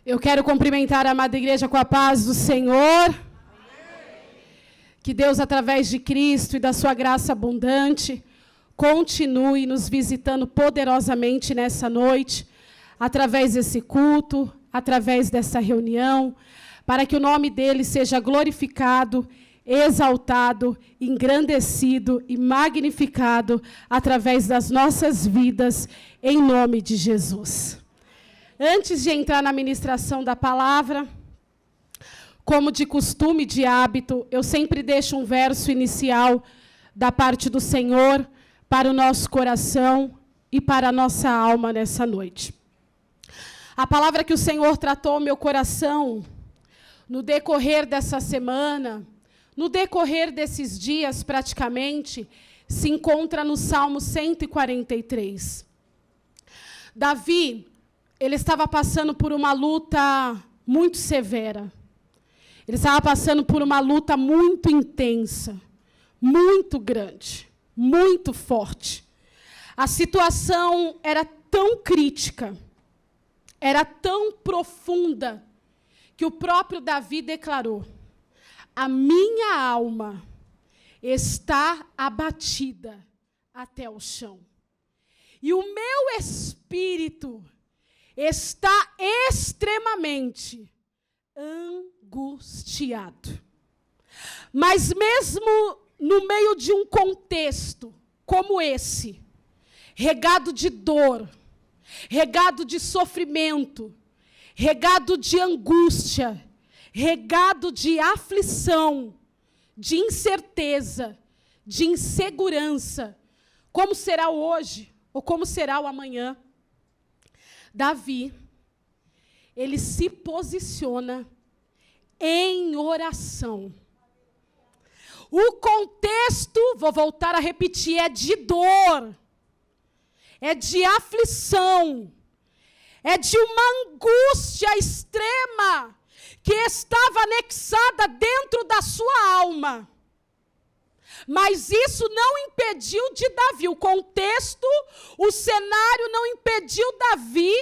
Eu quero cumprimentar a amada igreja com a paz do Senhor. Que Deus, através de Cristo e da sua graça abundante, continue nos visitando poderosamente nessa noite, através desse culto, através dessa reunião, para que o nome dele seja glorificado, exaltado, engrandecido e magnificado através das nossas vidas, em nome de Jesus. Antes de entrar na ministração da palavra, como de costume, de hábito, eu sempre deixo um verso inicial da parte do Senhor para o nosso coração e para a nossa alma nessa noite. A palavra que o Senhor tratou ao meu coração no decorrer dessa semana, no decorrer desses dias praticamente, se encontra no Salmo 143. Davi, ele estava passando por uma luta muito severa. Ele estava passando por uma luta muito intensa, muito grande, muito forte. A situação era tão crítica, era tão profunda, que o próprio Davi declarou: a minha alma está abatida até o chão. E o meu espírito está extremamente angustiado. Mas mesmo no meio de um contexto como esse, regado de dor, regado de sofrimento, regado de angústia, regado de aflição, de incerteza, de insegurança, como será hoje ou como será o amanhã, Davi, ele se posiciona em oração. O contexto, vou voltar a repetir, é de dor, é de aflição, é de uma angústia extrema que estava anexada dentro da sua alma. Mas isso não impediu de Davi, o contexto, o cenário não impediu Davi,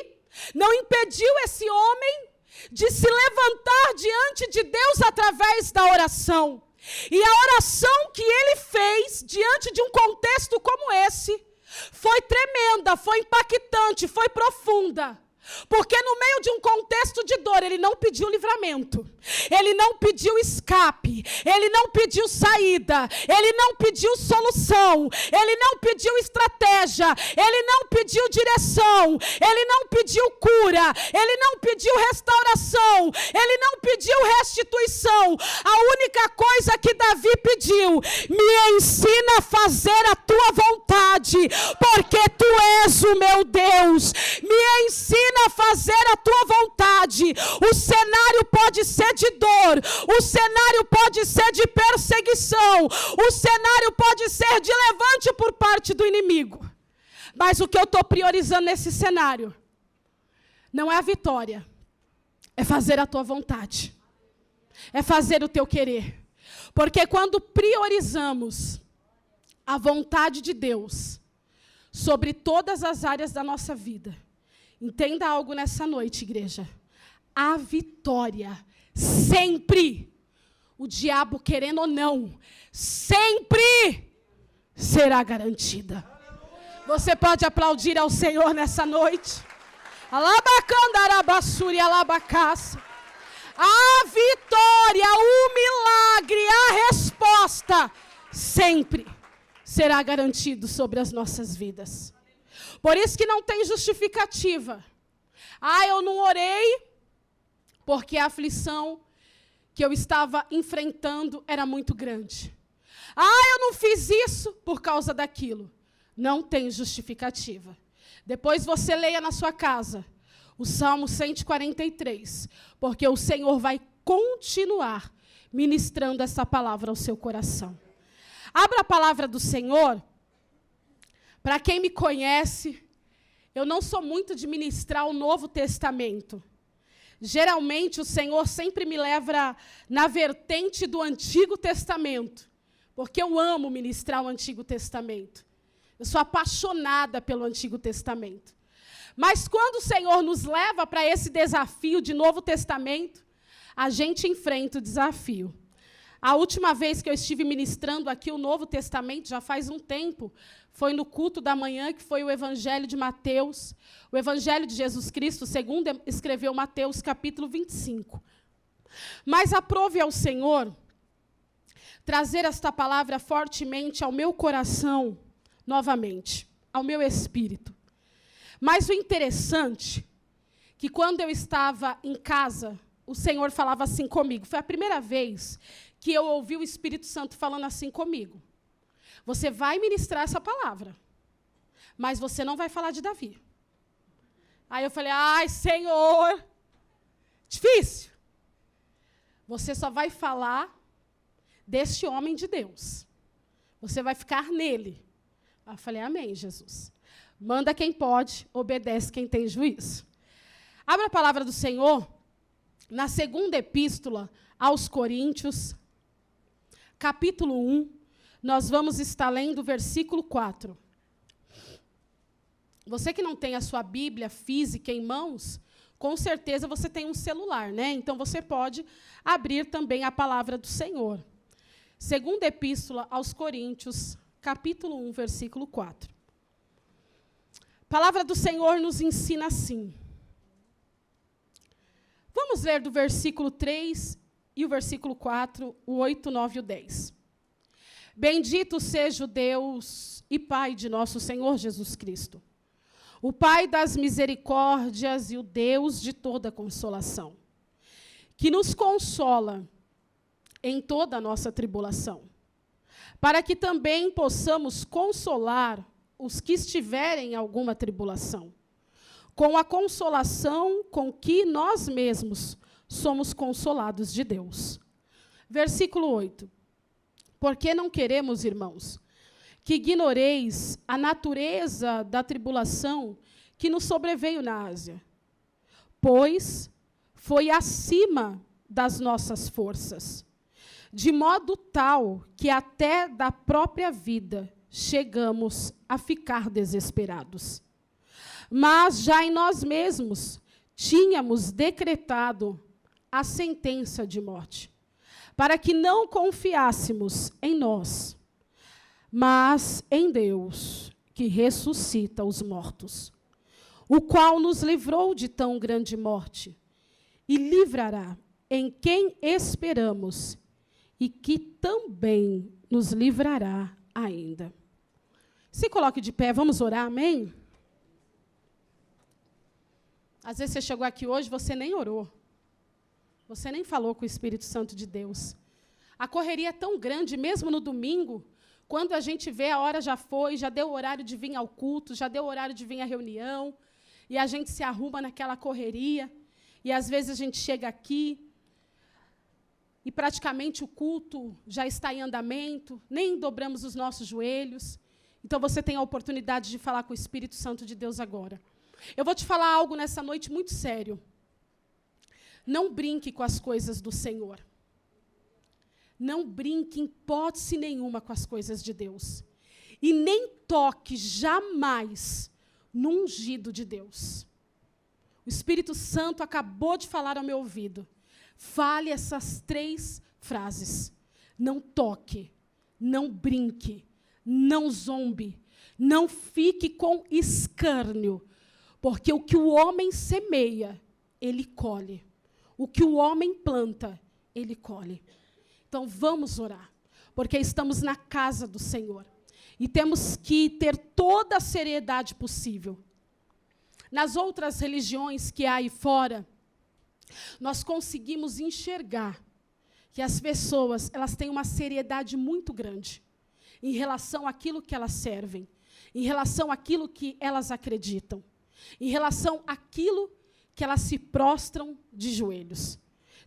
não impediu esse homem de se levantar diante de Deus através da oração. E a oração que ele fez diante de um contexto como esse foi tremenda, foi impactante, foi profunda. Porque no meio de um contexto de dor, ele não pediu livramento, ele não pediu escape, ele não pediu saída, ele não pediu solução, ele não pediu estratégia, ele não pediu direção, ele não pediu cura, ele não pediu restauração, ele não pediu restituição. A única coisa que Davi pediu: me ensina a fazer a tua vontade, porque tu és o meu Deus. Me ensina a fazer a tua vontade. O cenário pode ser de dor, o cenário pode ser de perseguição, o cenário pode ser de levante por parte do inimigo. Mas o que eu estou priorizando nesse cenário não é a vitória, é fazer a tua vontade, é fazer o teu querer. Porque quando priorizamos a vontade de Deus sobre todas as áreas da nossa vida, entenda algo nessa noite, igreja. A vitória, sempre, o diabo querendo ou não, sempre será garantida. Você pode aplaudir ao Senhor nessa noite? Alabacandarabassuri, alabacaça. A vitória, o milagre, a resposta, sempre será garantido sobre as nossas vidas. Por isso que não tem justificativa. Eu não orei porque a aflição que eu estava enfrentando era muito grande. Eu não fiz isso por causa daquilo. Não tem justificativa. Depois você leia na sua casa o Salmo 143, porque o Senhor vai continuar ministrando essa palavra ao seu coração. Abra a palavra do Senhor. Para quem me conhece, eu não sou muito de ministrar o Novo Testamento. Geralmente, o Senhor sempre me leva na vertente do Antigo Testamento, porque eu amo ministrar o Antigo Testamento. Eu sou apaixonada pelo Antigo Testamento. Mas quando o Senhor nos leva para esse desafio de Novo Testamento, a gente enfrenta o desafio. A última vez que eu estive ministrando aqui o Novo Testamento, já faz um tempo, foi no culto da manhã, que foi o Evangelho de Mateus. O Evangelho de Jesus Cristo, segundo escreveu Mateus, capítulo 25. Mas aprove ao Senhor trazer esta palavra fortemente ao meu coração, novamente, ao meu espírito. Mas o interessante, que quando eu estava em casa, o Senhor falava assim comigo. Foi a primeira vez que eu ouvi o Espírito Santo falando assim comigo. Você vai ministrar essa palavra, mas você não vai falar de Davi. Aí eu falei, ai, Senhor, difícil. Você só vai falar deste homem de Deus. Você vai ficar nele. Aí eu falei, amém, Jesus. Manda quem pode, obedece quem tem juízo. Abra a palavra do Senhor na segunda epístola aos Coríntios, capítulo 1, nós vamos estar lendo o versículo 4. Você que não tem a sua Bíblia física em mãos, com certeza você tem um celular, né? Então você pode abrir também a palavra do Senhor. Segunda epístola aos Coríntios, capítulo 1, versículo 4. A palavra do Senhor nos ensina assim. Vamos ler do versículo 3 e o versículo 4, o 8, 9 e o 10. Bendito seja o Deus e Pai de nosso Senhor Jesus Cristo, o Pai das misericórdias e o Deus de toda consolação, que nos consola em toda a nossa tribulação, para que também possamos consolar os que estiverem em alguma tribulação, com a consolação com que nós mesmos somos consolados de Deus. Versículo 8. Porque não queremos, irmãos, que ignoreis a natureza da tribulação que nos sobreveio na Ásia, pois foi acima das nossas forças, de modo tal que até da própria vida chegamos a ficar desesperados. Mas já em nós mesmos tínhamos decretado a sentença de morte, para que não confiássemos em nós, mas em Deus, que ressuscita os mortos, o qual nos livrou de tão grande morte, e livrará em quem esperamos, e que também nos livrará ainda. Se coloque de pé, vamos orar, amém? Às vezes você chegou aqui hoje, você nem orou. Você nem falou com o Espírito Santo de Deus. A correria é tão grande, mesmo no domingo, quando a gente vê, a hora já foi, já deu o horário de vir ao culto, já deu o horário de vir à reunião, e a gente se arruma naquela correria, e às vezes a gente chega aqui, e praticamente o culto já está em andamento, nem dobramos os nossos joelhos. Então você tem a oportunidade de falar com o Espírito Santo de Deus agora. Eu vou te falar algo nessa noite muito sério. Não brinque com as coisas do Senhor. Não brinque em hipótese nenhuma com as coisas de Deus. E nem toque jamais no ungido de Deus. O Espírito Santo acabou de falar ao meu ouvido. Fale essas 3 frases. Não toque, não brinque, não zombe, não fique com escárnio. Porque o que o homem semeia, ele colhe. O que o homem planta, ele colhe. Então, vamos orar, porque estamos na casa do Senhor. E temos que ter toda a seriedade possível. Nas outras religiões que há aí fora, nós conseguimos enxergar que as pessoas, elas têm uma seriedade muito grande em relação àquilo que elas servem, em relação àquilo que elas acreditam, em relação àquilo que elas se prostram de joelhos.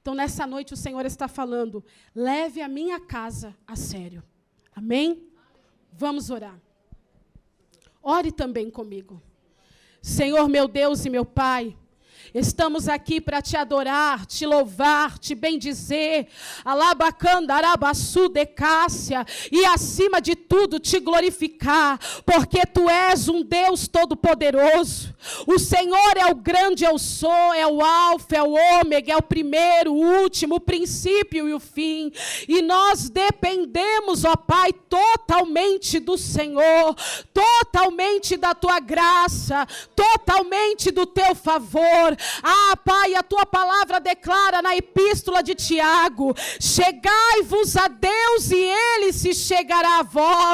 Então, nessa noite, o Senhor está falando, leve a minha casa a sério. Amém? Vamos orar. Ore também comigo. Senhor, meu Deus e meu Pai, estamos aqui para te adorar, te louvar, te bendizer, alabacanda, arabaçu, decácia, e acima de tudo, tudo, te glorificar, porque Tu és um Deus todo-poderoso. O Senhor é o grande eu sou, é o alfa, é o ômega, é o primeiro, o último, o princípio e o fim. E nós dependemos, ó Pai, totalmente do Senhor, totalmente da Tua graça, totalmente do Teu favor. Ah, Pai, a Tua palavra declara na epístola de Tiago: chegai-vos a Deus e Ele se chegará a vós.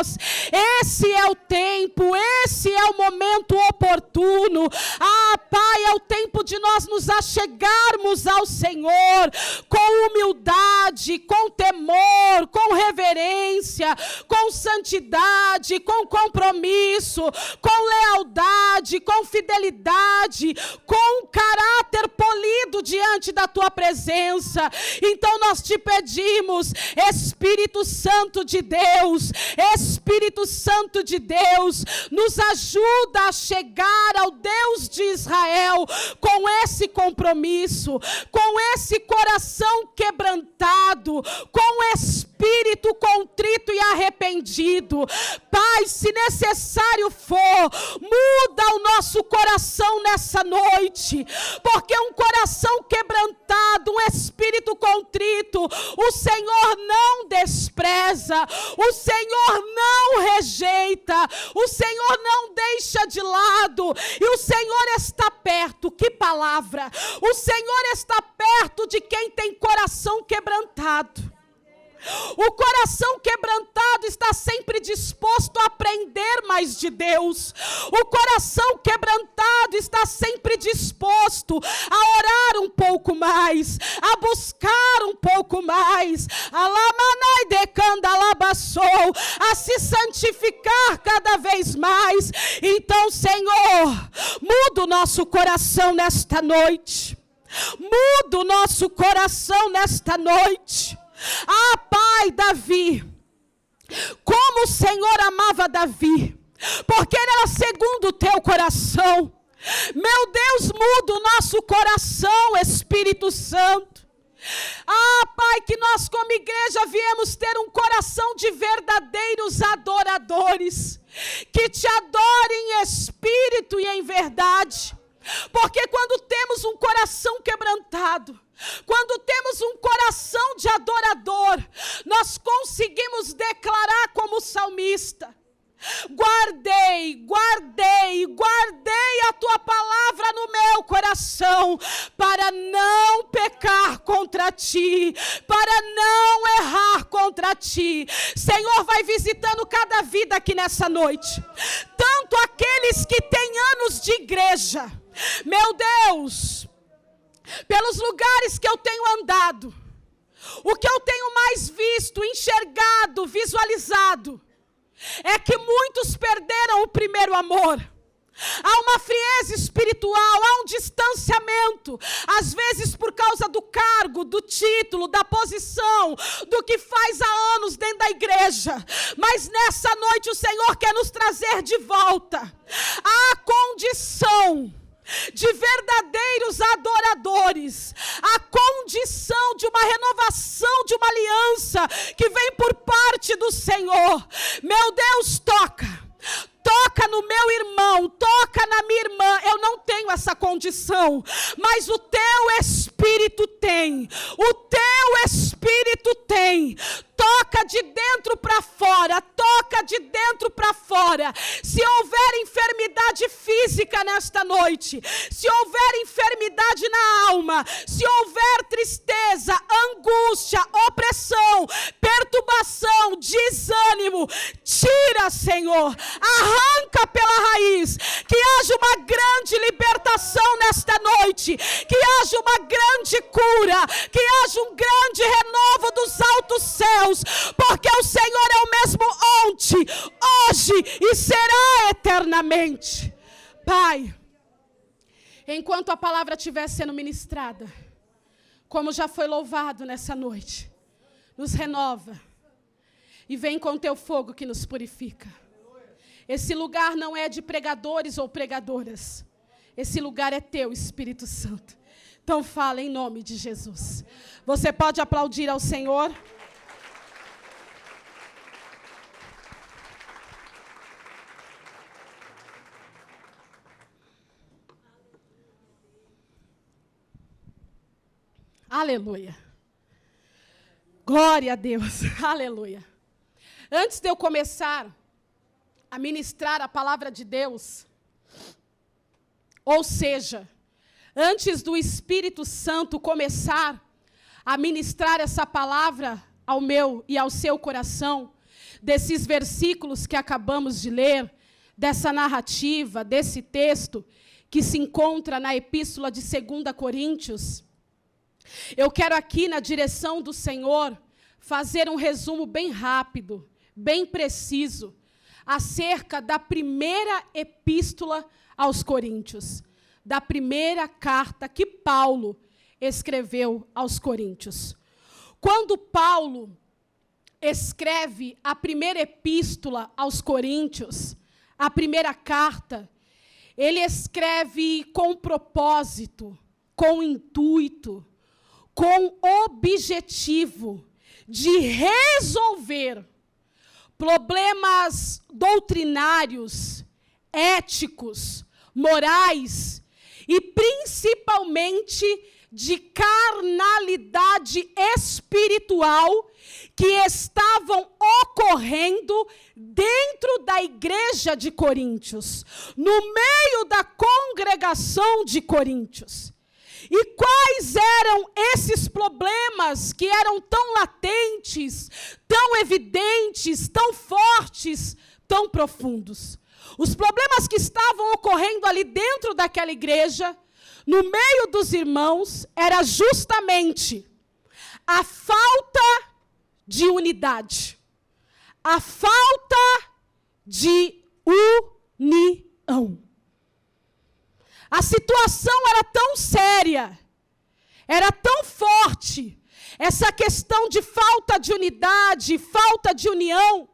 Esse é o tempo, esse é o momento oportuno. Ah, Pai, é o tempo de nós nos achegarmos ao Senhor com humildade, com temor, com reverência, com santidade, com compromisso, com lealdade, com fidelidade, com caráter polido diante da Tua presença. Então nós te pedimos, Espírito Santo de Deus, Espírito Santo de Deus, nos ajuda a chegar ao Deus de Israel com esse compromisso, com esse coração quebrantado, com espírito contrito e arrependido. Pai, se necessário for, muda o nosso coração nessa noite, porque um coração quebrantado, um espírito contrito, o Senhor não despreza, o Senhor não rejeita, o Senhor não deixa de lado, e o Senhor está perto. Que palavra! O Senhor está perto de quem tem coração quebrantado. O coração quebrantado está sempre disposto a aprender mais de Deus. O coração quebrantado está sempre disposto a orar um pouco mais, a buscar um pouco mais, a se santificar cada vez mais. Então, Senhor, muda o nosso coração nesta noite. Muda o nosso coração nesta noite. Ah, Pai, Davi, como o Senhor amava Davi, porque ele era segundo o Teu coração. Meu Deus, muda o nosso coração, Espírito Santo. Ah, Pai, que nós como igreja viemos ter um coração de verdadeiros adoradores, que Te adorem em espírito e em verdade, porque quando temos um coração quebrantado, quando temos um coração de adorador, nós conseguimos declarar como o salmista: guardei, guardei, guardei a Tua palavra no meu coração, para não pecar contra Ti, para não errar contra Ti. Senhor, vai visitando cada vida aqui nessa noite, tanto aqueles que têm anos de igreja. Meu Deus, pelos lugares que eu tenho andado, o que eu tenho mais visto, enxergado, visualizado, é que muitos perderam o primeiro amor. Há uma frieza espiritual, há um distanciamento, às vezes por causa do cargo, do título, da posição, do que faz há anos dentro da igreja. Mas nessa noite o Senhor quer nos trazer de volta à condição de verdadeiros adoradores, a condição de uma renovação, de uma aliança que vem por parte do Senhor. Meu Deus, toca no meu irmão, toca na minha irmã. Eu não tenho essa condição, mas o Teu Espírito tem, o Teu Espírito tem. Toca de dentro para fora, toca de dentro para fora. Se houver enfermidade física nesta noite, se houver enfermidade na alma, se houver tristeza, angústia, opressão, perturbação, desânimo, tira, Senhor, arranca pela raiz, que haja uma grande libertação nesta noite, que haja uma grande cura, que haja um grande renovo dos altos céus, porque o Senhor é o mesmo ontem, hoje e será eternamente. Pai, enquanto a palavra estiver sendo ministrada, como já foi louvado nessa noite, nos renova e vem com Teu fogo que nos purifica. Esse lugar não é de pregadores ou pregadoras, esse lugar é Teu, Espírito Santo. Então fala em nome de Jesus. Você pode aplaudir ao Senhor? Aleluia. Glória a Deus. Aleluia. Antes de eu começar a ministrar a palavra de Deus, ou seja, antes do Espírito Santo começar a ministrar essa palavra ao meu e ao seu coração, desses versículos que acabamos de ler, dessa narrativa, desse texto que se encontra na Epístola de 2 Coríntios, eu quero aqui, na direção do Senhor, fazer um resumo bem rápido, bem preciso, acerca da primeira epístola aos Coríntios, da primeira carta que Paulo escreveu aos Coríntios. Quando Paulo escreve a primeira epístola aos Coríntios, a primeira carta, ele escreve com propósito, com intuito, com objetivo de resolver problemas doutrinários, éticos, morais e principalmente de carnalidade espiritual que estavam ocorrendo dentro da igreja de Coríntios, no meio da congregação de Coríntios. E quais eram esses problemas que eram tão latentes, tão evidentes, tão fortes, tão profundos? Os problemas que estavam ocorrendo ali dentro daquela igreja, no meio dos irmãos, era justamente a falta de unidade, a falta de união. A situação era tão séria, era tão forte, essa questão de falta de unidade, falta de união,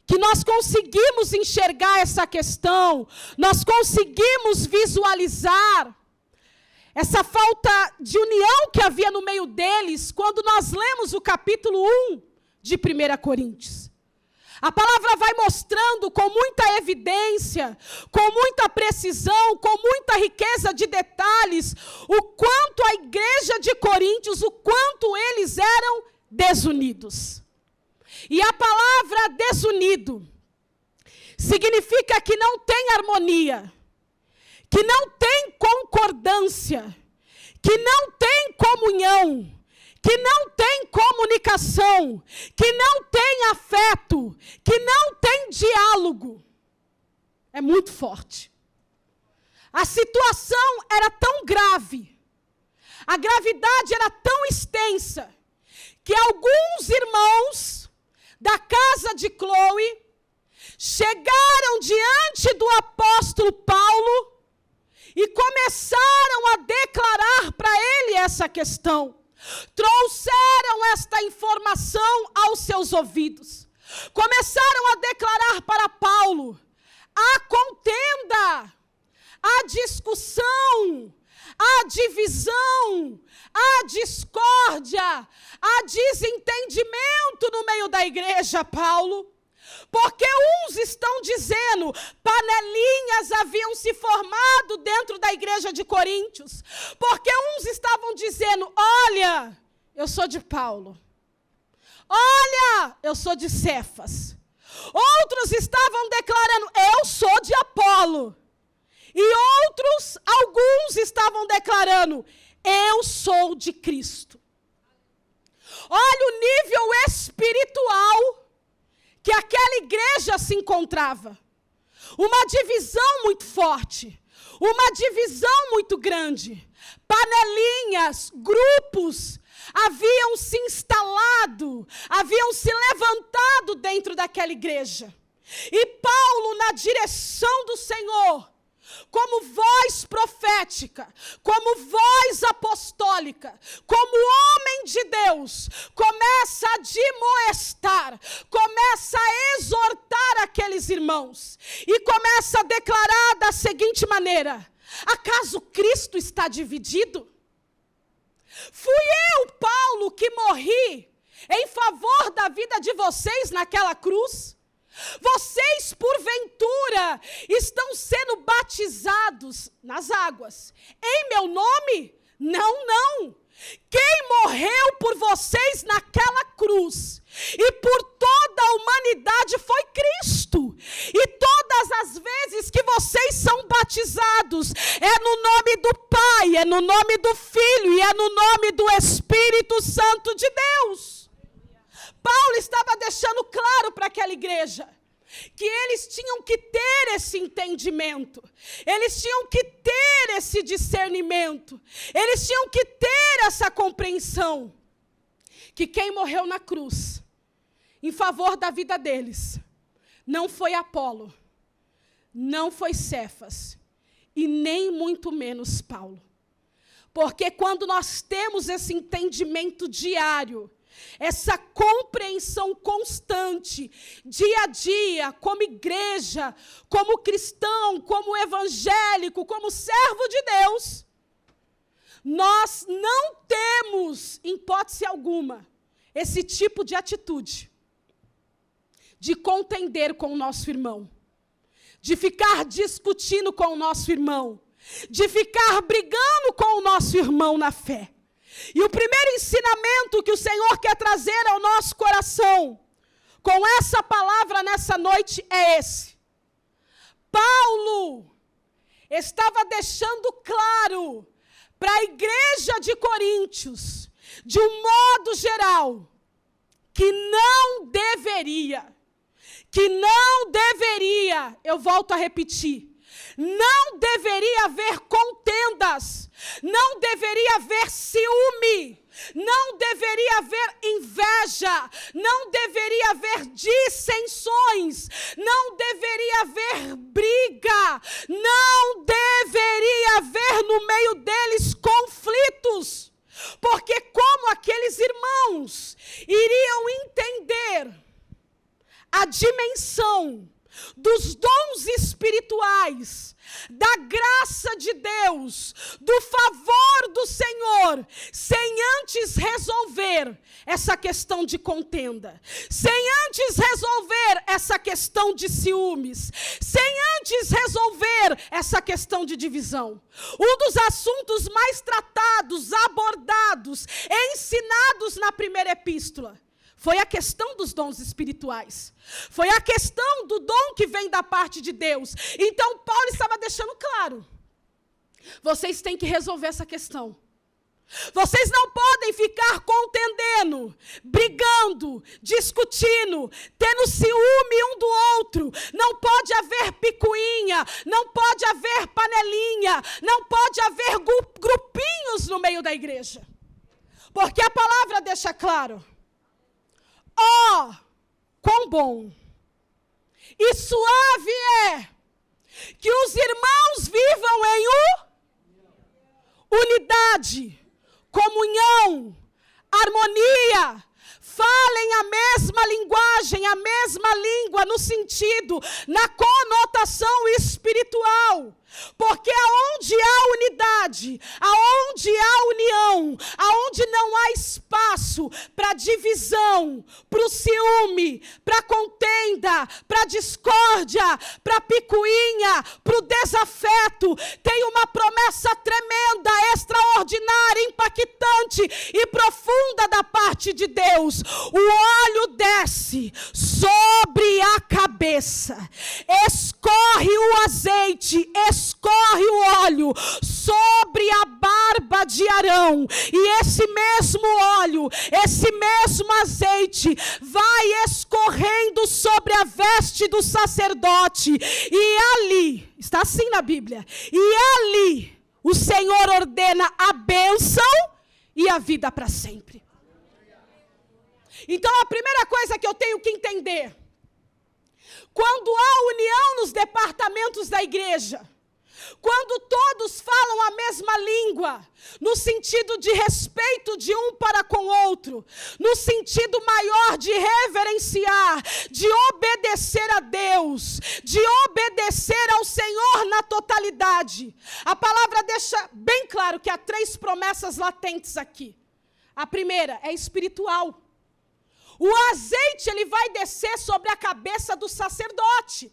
que nós conseguimos enxergar essa questão, nós conseguimos visualizar essa falta de união que havia no meio deles, quando nós lemos o capítulo 1 de 1 Coríntios. A palavra vai mostrando com muita evidência, com muita precisão, com muita riqueza de detalhes, o quanto a igreja de Coríntios, o quanto eles eram desunidos. E a palavra desunido significa que não tem harmonia, que não tem concordância, que não tem comunhão, que não tem comunicação, que não tem afeto, que não tem diálogo. É muito forte. A situação era tão grave, a gravidade era tão extensa, que alguns irmãos da casa de Chloe chegaram diante do apóstolo Paulo e começaram a declarar para ele essa questão. Trouxeram esta informação aos seus ouvidos. Começaram a declarar para Paulo a contenda, a discussão, a divisão, a discórdia, a desentendimento no meio da igreja, Paulo. Porque uns estão dizendo, panelinhas haviam se formado dentro da igreja de Coríntios. Porque uns estavam dizendo, olha, eu sou de Paulo. Olha, eu sou de Cefas. Outros estavam declarando, eu sou de Apolo. E outros, alguns estavam declarando, eu sou de Cristo. Olha o nível espiritual que aquela igreja se encontrava. Uma divisão muito forte, uma divisão muito grande. Panelinhas, grupos haviam se instalado, haviam se levantado dentro daquela igreja. E Paulo, na direção do Senhor, como voz profética, como voz apostólica, como homem de Deus, começa a admoestar, começa a exortar aqueles irmãos e começa a declarar da seguinte maneira: acaso Cristo está dividido? Fui eu, Paulo, que morri em favor da vida de vocês naquela cruz? Vocês, porventura, estão sendo batizados nas águas em meu nome? Não, não. Quem morreu por vocês naquela cruz e por toda a humanidade foi Cristo. E todas as vezes que vocês são batizados, é no nome do Pai, é no nome do Filho e é no nome do Espírito Santo de Deus. Paulo estava deixando claro para aquela igreja que eles tinham que ter esse entendimento, eles tinham que ter esse discernimento, eles tinham que ter essa compreensão, que quem morreu na cruz, em favor da vida deles, não foi Apolo, não foi Cefas, e nem muito menos Paulo. Porque quando nós temos esse entendimento diário, essa compreensão constante, dia a dia, como igreja, como cristão, como evangélico, como servo de Deus, nós não temos, em hipótese alguma, esse tipo de atitude, de contender com o nosso irmão, de ficar discutindo com o nosso irmão, de ficar brigando com o nosso irmão na fé. E o primeiro ensinamento que o Senhor quer trazer ao nosso coração, com essa palavra nessa noite, é esse. Paulo estava deixando claro para a igreja de Coríntios, de um modo geral, que não deveria, eu volto a repetir, não deveria haver contendas, não deveria haver ciúme, não deveria haver inveja, não deveria haver dissensões, não deveria haver briga, não deveria haver no meio deles conflitos, porque como aqueles irmãos iriam entender a dimensão dos dons espirituais, da graça de Deus, do favor do Senhor, sem antes resolver essa questão de contenda, sem antes resolver essa questão de ciúmes, sem antes resolver essa questão de divisão. Um dos assuntos mais tratados, abordados, ensinados na primeira epístola, foi a questão dos dons espirituais. Foi a questão do dom que vem da parte de Deus. Então, Paulo estava deixando claro. Vocês têm que resolver essa questão. Vocês não podem ficar contendendo, brigando, discutindo, tendo ciúme um do outro. Não pode haver picuinha, não pode haver panelinha, não pode haver grupinhos no meio da igreja. Porque a palavra deixa claro. Quão bom e suave é que os irmãos vivam em unidade, comunhão, harmonia, falem a mesma linguagem, a mesma língua, no sentido, na conotação espiritual. Porque aonde há unidade, aonde há união, aonde não há espaço para divisão, para o ciúme, para contenda, para discórdia, para picuinha, para o desafeto, tem uma promessa tremenda, extraordinária, impactante e profunda da parte de Deus. O óleo desce sobre a cabeça, escorre o azeite, escorre o óleo sobre a barba de Arão, e esse mesmo óleo, esse mesmo azeite vai escorrendo sobre a veste do sacerdote, e ali, está assim na Bíblia, e ali o Senhor ordena a bênção e a vida para sempre. Então a primeira coisa que eu tenho que entender, quando há união nos departamentos da igreja, quando todos falam a mesma língua, no sentido de respeito de um para com o outro, no sentido maior de reverenciar, de obedecer a Deus, de obedecer ao Senhor na totalidade. A palavra deixa bem claro que há 3 promessas latentes aqui. A primeira é espiritual. O azeite, ele vai descer sobre a cabeça do sacerdote.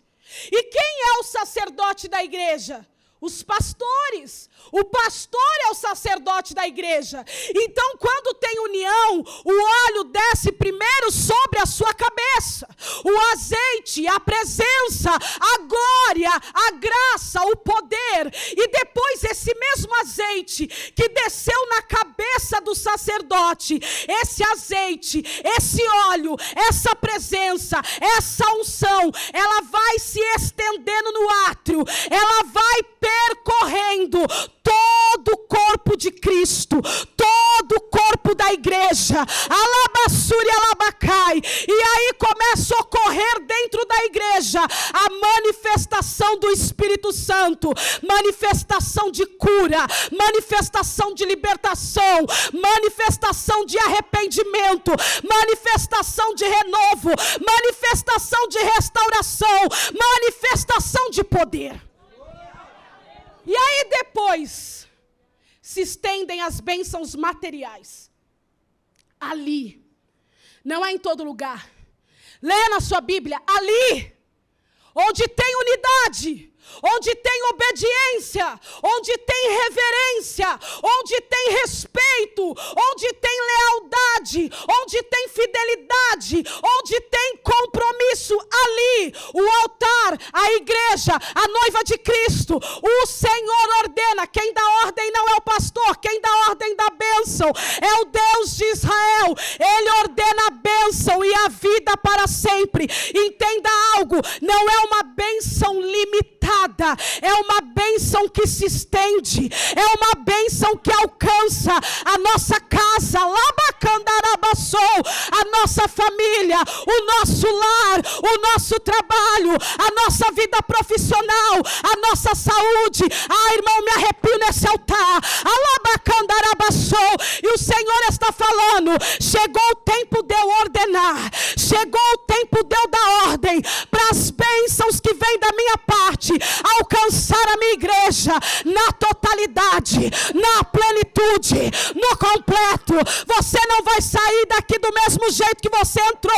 E quem é o sacerdote da igreja? Os pastores. O pastor é o sacerdote da igreja. Então, quando tem união, o óleo desce primeiro sobre a sua cabeça. O azeite, a presença, a glória, a graça, o poder. E depois esse mesmo azeite que desceu na cabeça do sacerdote, esse azeite, esse óleo, essa presença, essa unção, ela vai se estendendo no átrio. Ela vai percorrendo todo o corpo de Cristo, todo o corpo da igreja, alabassuri, alabacai, e aí começa a ocorrer dentro da igreja a manifestação do Espírito Santo, manifestação de cura, manifestação de libertação, manifestação de arrependimento, manifestação de renovo, manifestação de restauração, manifestação de poder. E aí depois se estendem as bênçãos materiais. Ali, não é em todo lugar. Leia na sua Bíblia, ali, onde tem unidade, onde tem obediência, onde tem reverência, onde tem respeito, onde tem lealdade, onde tem fidelidade, onde tem compromisso, ali, o altar, a igreja, a noiva de Cristo, o Senhor ordena. Quem dá ordem não é o pastor, quem dá ordem da bênção é o Deus de Israel. Ele ordena a bênção e a vida para sempre. Entenda algo, não é uma bênção limitada, é uma bênção que se estende, é uma bênção que alcança a nossa casa, a nossa família, o nosso lar, o nosso trabalho, a nossa vida profissional, a nossa saúde. Irmão, me arrepio nesse altar. E o Senhor está falando, chegou o tempo de eu ordenar, chegou o tempo de eu dar ordem para as bênçãos que vêm da minha parte alcançar a minha igreja na totalidade, na plenitude, no completo. Você não vai sair daqui do mesmo jeito que você entrou.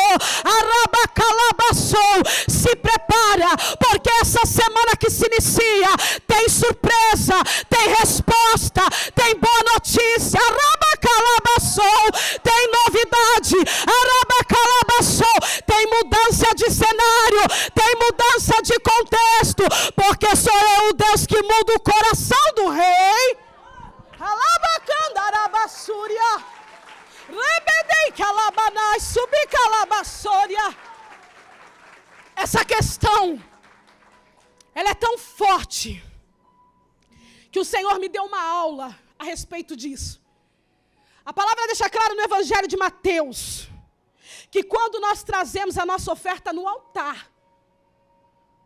Se prepara, porque essa semana que se inicia tem surpresa, tem resposta, tem boa notícia, tem novidade, tem mudança de cenário, tem mudança de contexto, porque sou eu o Deus que muda o coração do rei. Essa questão, ela é tão forte, que o Senhor me deu uma aula a respeito disso. A palavra deixa claro no Evangelho de Mateus, que quando nós trazemos a nossa oferta no altar,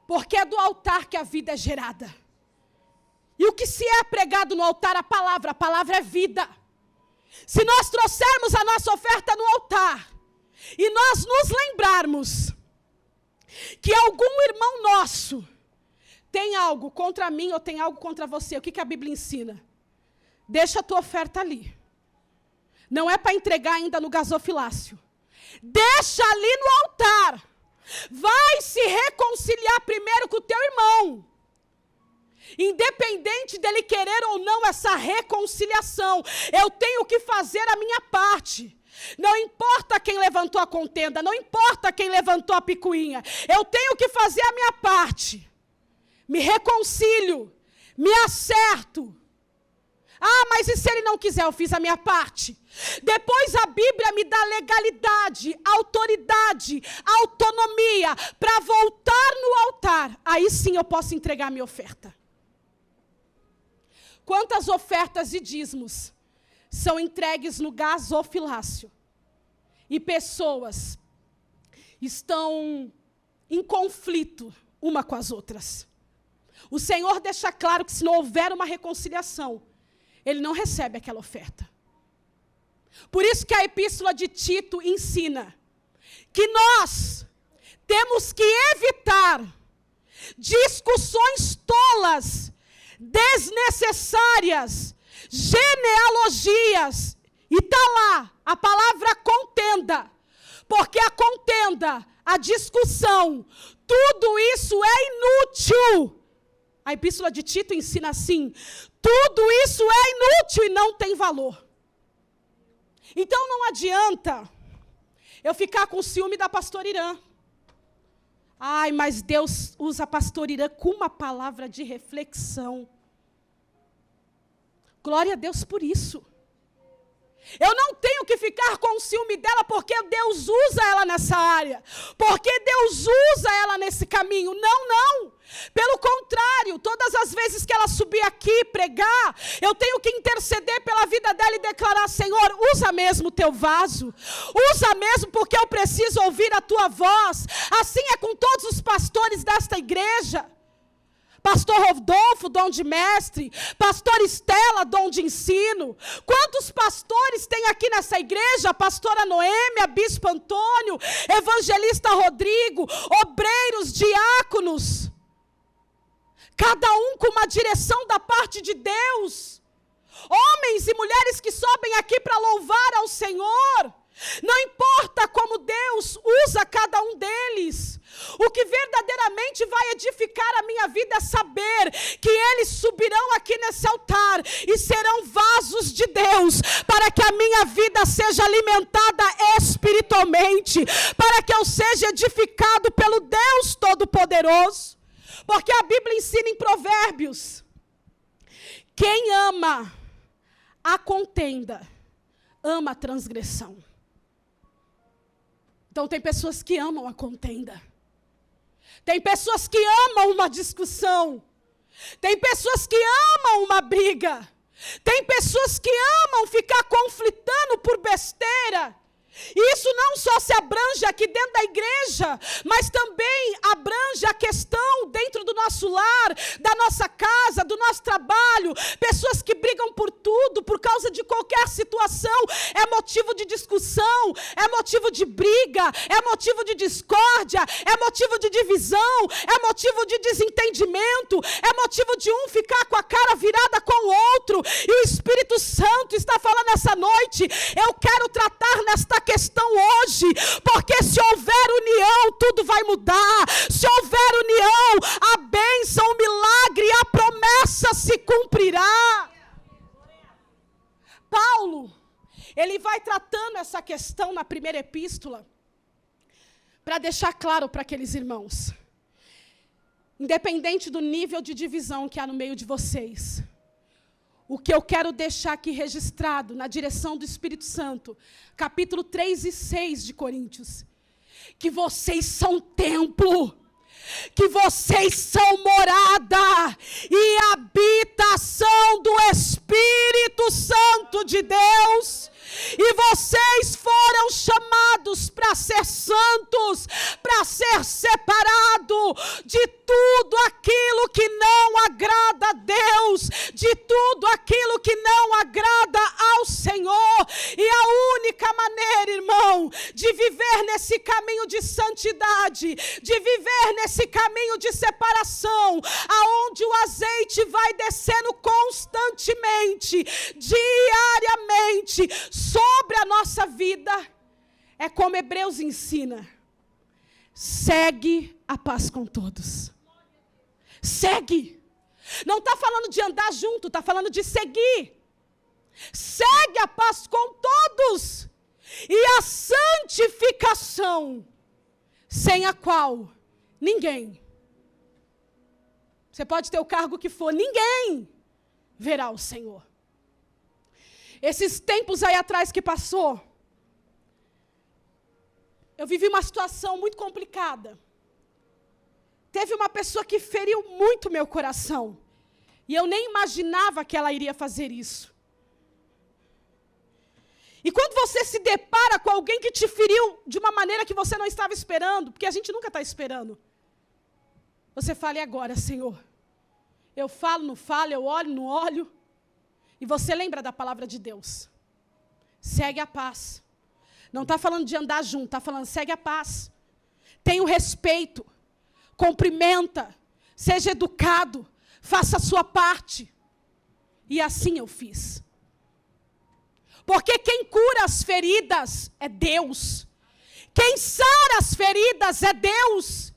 porque é do altar que a vida é gerada. E o que se é pregado no altar? A palavra é vida. Se nós trouxermos a nossa oferta no altar, e nós nos lembrarmos que algum irmão nosso tem algo contra mim ou tem algo contra você, o que a Bíblia ensina? Deixa a tua oferta ali. Não é para entregar ainda no gasofilácio. Deixa ali no altar. Vai se reconciliar primeiro com o teu irmão. Independente dele querer ou não essa reconciliação, eu tenho que fazer a minha parte. Não importa quem levantou a contenda, não importa quem levantou a picuinha, eu tenho que fazer a minha parte. Me reconcilio, me acerto. Mas e se ele não quiser? Eu fiz a minha parte. Depois a Bíblia me dá legalidade, autoridade, autonomia para voltar no altar. Aí sim eu posso entregar a minha oferta. Quantas ofertas e dízimos são entregues no gasofilácio? E pessoas estão em conflito uma com as outras. O Senhor deixa claro que se não houver uma reconciliação, Ele não recebe aquela oferta. Por isso que a epístola de Tito ensina que nós temos que evitar discussões tolas, desnecessárias, genealogias. E está lá a palavra contenda. Porque a contenda, a discussão, tudo isso é inútil. A epístola de Tito ensina assim: tudo isso é inútil e não tem valor. Então não adianta eu ficar com ciúme da pastora Irã. Ai, mas Deus usa a pastora Irã com uma palavra de reflexão. Glória a Deus por isso. Eu não tenho que ficar com ciúme dela porque Deus usa ela nessa área. Porque Deus usa ela nesse caminho. Não, não. Pelo contrário, todas as vezes que ela subir aqui pregar, eu tenho que interceder pela vida dela e declarar: Senhor, usa mesmo o teu vaso. Usa mesmo, porque eu preciso ouvir a tua voz. Assim é com todos os pastores desta igreja. Pastor Rodolfo, dom de mestre. Pastor Estela, dom de ensino. Quantos pastores tem aqui nessa igreja? A pastora Noêmia, bispo Antônio, evangelista Rodrigo, obreiros, diáconos. Cada um com uma direção da parte de Deus. Homens e mulheres que sobem aqui para louvar ao Senhor. Não importa como Deus usa cada um deles. O que verdadeiramente vai edificar a minha vida é saber que eles subirão aqui nesse altar e serão vasos de Deus, para que a minha vida seja alimentada espiritualmente, para que eu seja edificado pelo Deus Todo-Poderoso. Porque a Bíblia ensina em Provérbios: quem ama a contenda, ama a transgressão. Então tem pessoas que amam a contenda. Tem pessoas que amam uma discussão. Tem pessoas que amam uma briga. Tem pessoas que amam ficar conflitando por besteira. E isso não só se abrange aqui dentro da igreja, mas também abrange a questão dentro do nosso lar, da nossa casa, do nosso trabalho. Pessoas que brigam por tudo, por causa de qualquer situação. É motivo de discussão, é motivo de briga, é motivo de discórdia, é motivo de divisão, é motivo de desentendimento, é motivo de um ficar com a cara virada com o outro. E o Espírito Santo está falando essa noite: eu quero tratar nesta questão hoje, porque se houver união, tudo vai mudar. Se houver união, a bênção, o milagre, a promessa se cumprirá. Paulo, ele vai tratando essa questão na primeira epístola, para deixar claro para aqueles irmãos, independente do nível de divisão que há no meio de vocês, o que eu quero deixar aqui registrado na direção do Espírito Santo, capítulo 3 e 6 de Coríntios, que vocês são templo, que vocês são morada e habitação do Espírito Santo de Deus. E vocês foram chamados para ser santos, para ser separado de tudo aquilo que não agrada a Deus, de tudo aquilo que não agrada ao Senhor. E a única maneira, irmão, de viver nesse caminho de santidade, de viver nesse caminho de separação, aonde o azeite vai descendo constantemente, diariamente, sobre a nossa vida, é como Hebreus ensina: segue a paz com todos. Segue. Não está falando de andar junto, está falando de seguir. Segue a paz com todos e a santificação, sem a qual ninguém, você pode ter o cargo que for, ninguém verá o Senhor. Esses tempos aí atrás que passou, eu vivi uma situação muito complicada. Teve uma pessoa que feriu muito meu coração. E eu nem imaginava que ela iria fazer isso. E quando você se depara com alguém que te feriu de uma maneira que você não estava esperando, porque a gente nunca está esperando, você fala: e agora, Senhor? Eu falo, não falo, eu olho, não olho. E você lembra da palavra de Deus. Segue a paz. Não está falando de andar junto, está falando segue a paz. Tenha o respeito. Cumprimenta. Seja educado. Faça a sua parte. E assim eu fiz. Porque quem cura as feridas é Deus. Quem sara as feridas é Deus.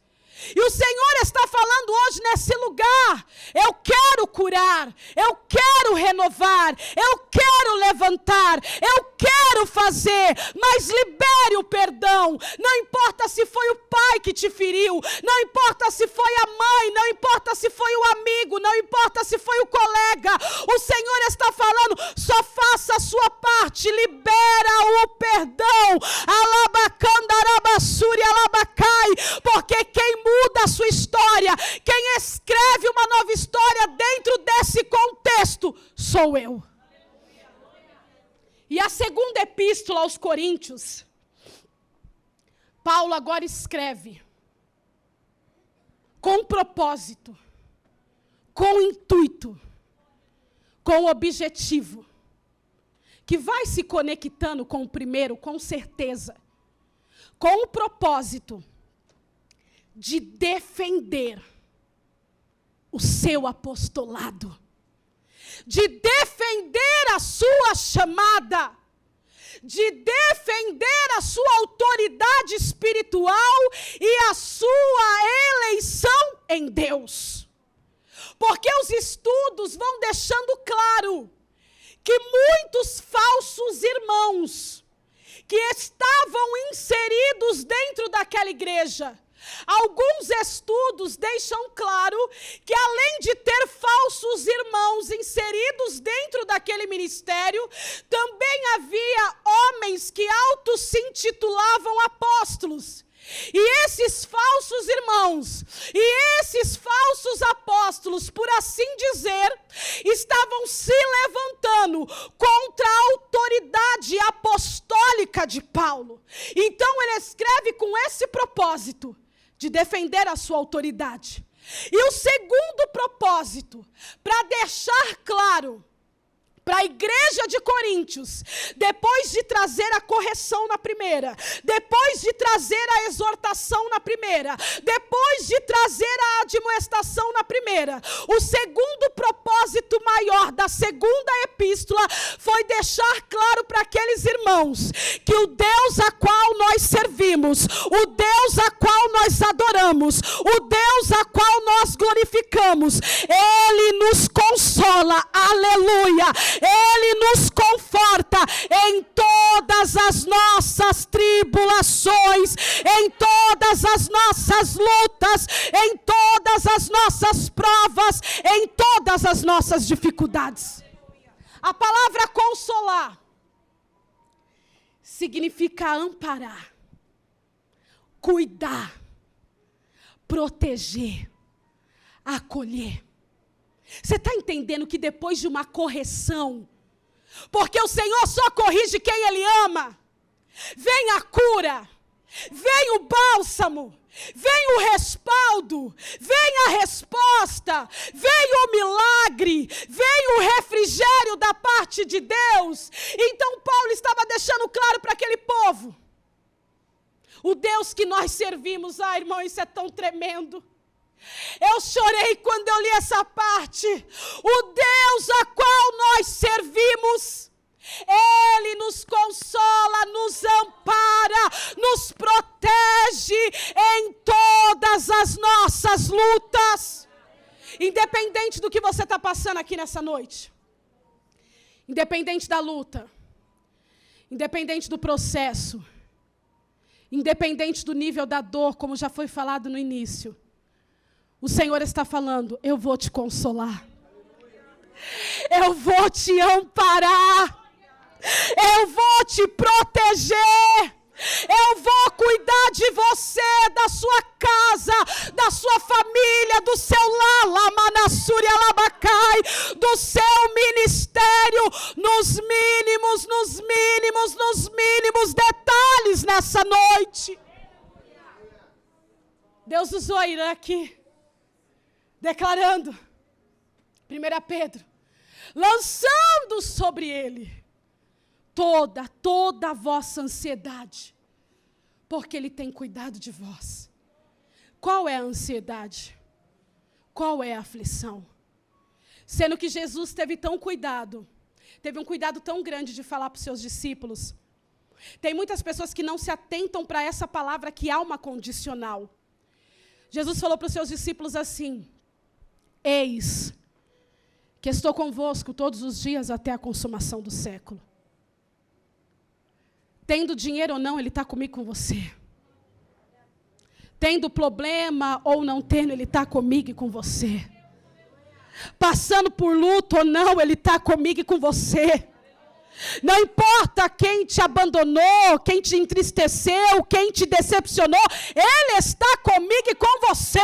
E o Senhor está falando hoje nesse lugar: eu quero curar, eu quero renovar, eu quero levantar, eu quero fazer, mas libere o perdão. Não importa se foi o pai que te feriu, não importa se foi a mãe, não importa se foi o amigo, não importa se foi o colega. O Senhor está falando: só faça a sua parte, libera o perdão. Alabacandarabassuri alabacai, porque quem muda a sua história, quem escreve uma nova história dentro desse contexto, sou eu. E a segunda epístola aos Coríntios, Paulo agora escreve com propósito, com intuito, com objetivo, que vai se conectando com o primeiro, com certeza, com o propósito de defender o seu apostolado, de defender a sua chamada, de defender a sua autoridade espiritual e a sua eleição em Deus. Porque os estudos vão deixando claro que muitos falsos irmãos que estavam inseridos dentro daquela igreja, alguns estudos deixam claro que além de ter falsos irmãos inseridos dentro daquele ministério, também havia homens que se intitulavam apóstolos. E esses falsos irmãos, e esses falsos apóstolos, por assim dizer, estavam se levantando contra a autoridade apostólica de Paulo. Então ele escreve com esse propósito de defender a sua autoridade. E o segundo propósito, para deixar claro para a igreja de Coríntios, depois de trazer a correção na primeira, depois de trazer a exortação na primeira, depois de trazer a admoestação na primeira, o segundo propósito maior da segunda epístola foi deixar claro para aqueles irmãos que o Deus a qual nós servimos, o Deus a qual nós adoramos, o Deus a qual nós glorificamos, Ele nos consola, aleluia. Ele nos conforta em todas as nossas tribulações, em todas as nossas lutas, em todas as nossas provas, em todas as nossas dificuldades. A palavra consolar significa amparar, cuidar, proteger, acolher. Você está entendendo que depois de uma correção, porque o Senhor só corrige quem Ele ama, vem a cura, vem o bálsamo, vem o respaldo, vem a resposta, vem o milagre, vem o refrigério da parte de Deus. Então Paulo estava deixando claro para aquele povo, o Deus que nós servimos, irmão, isso é tão tremendo. Eu chorei quando eu li essa parte. O Deus a qual nós servimos, Ele nos consola, nos ampara, nos protege em todas as nossas lutas. Independente do que você está passando aqui nessa noite, independente da luta, independente do processo, independente do nível da dor, como já foi falado no início, o Senhor está falando: eu vou te consolar, eu vou te amparar, eu vou te proteger, eu vou cuidar de você, da sua casa, da sua família, do seu lar, Lamanassuri Alabacai, do seu ministério, nos mínimos detalhes nessa noite. Deus usou a Irã aqui, declarando, 1 Pedro, lançando sobre ele toda a vossa ansiedade, porque ele tem cuidado de vós. Qual é a ansiedade? Qual é a aflição? Sendo que Jesus teve um cuidado tão grande de falar para os seus discípulos. Tem muitas pessoas que não se atentam para essa palavra que há uma condicional. Jesus falou para os seus discípulos assim: eis que estou convosco todos os dias até a consumação do século. Tendo dinheiro ou não, Ele está comigo, com você. Tendo problema ou não tendo, Ele está comigo e com você. Passando por luto ou não, Ele está comigo e com você. Não importa quem te abandonou, quem te entristeceu, quem te decepcionou, Ele está comigo e com você.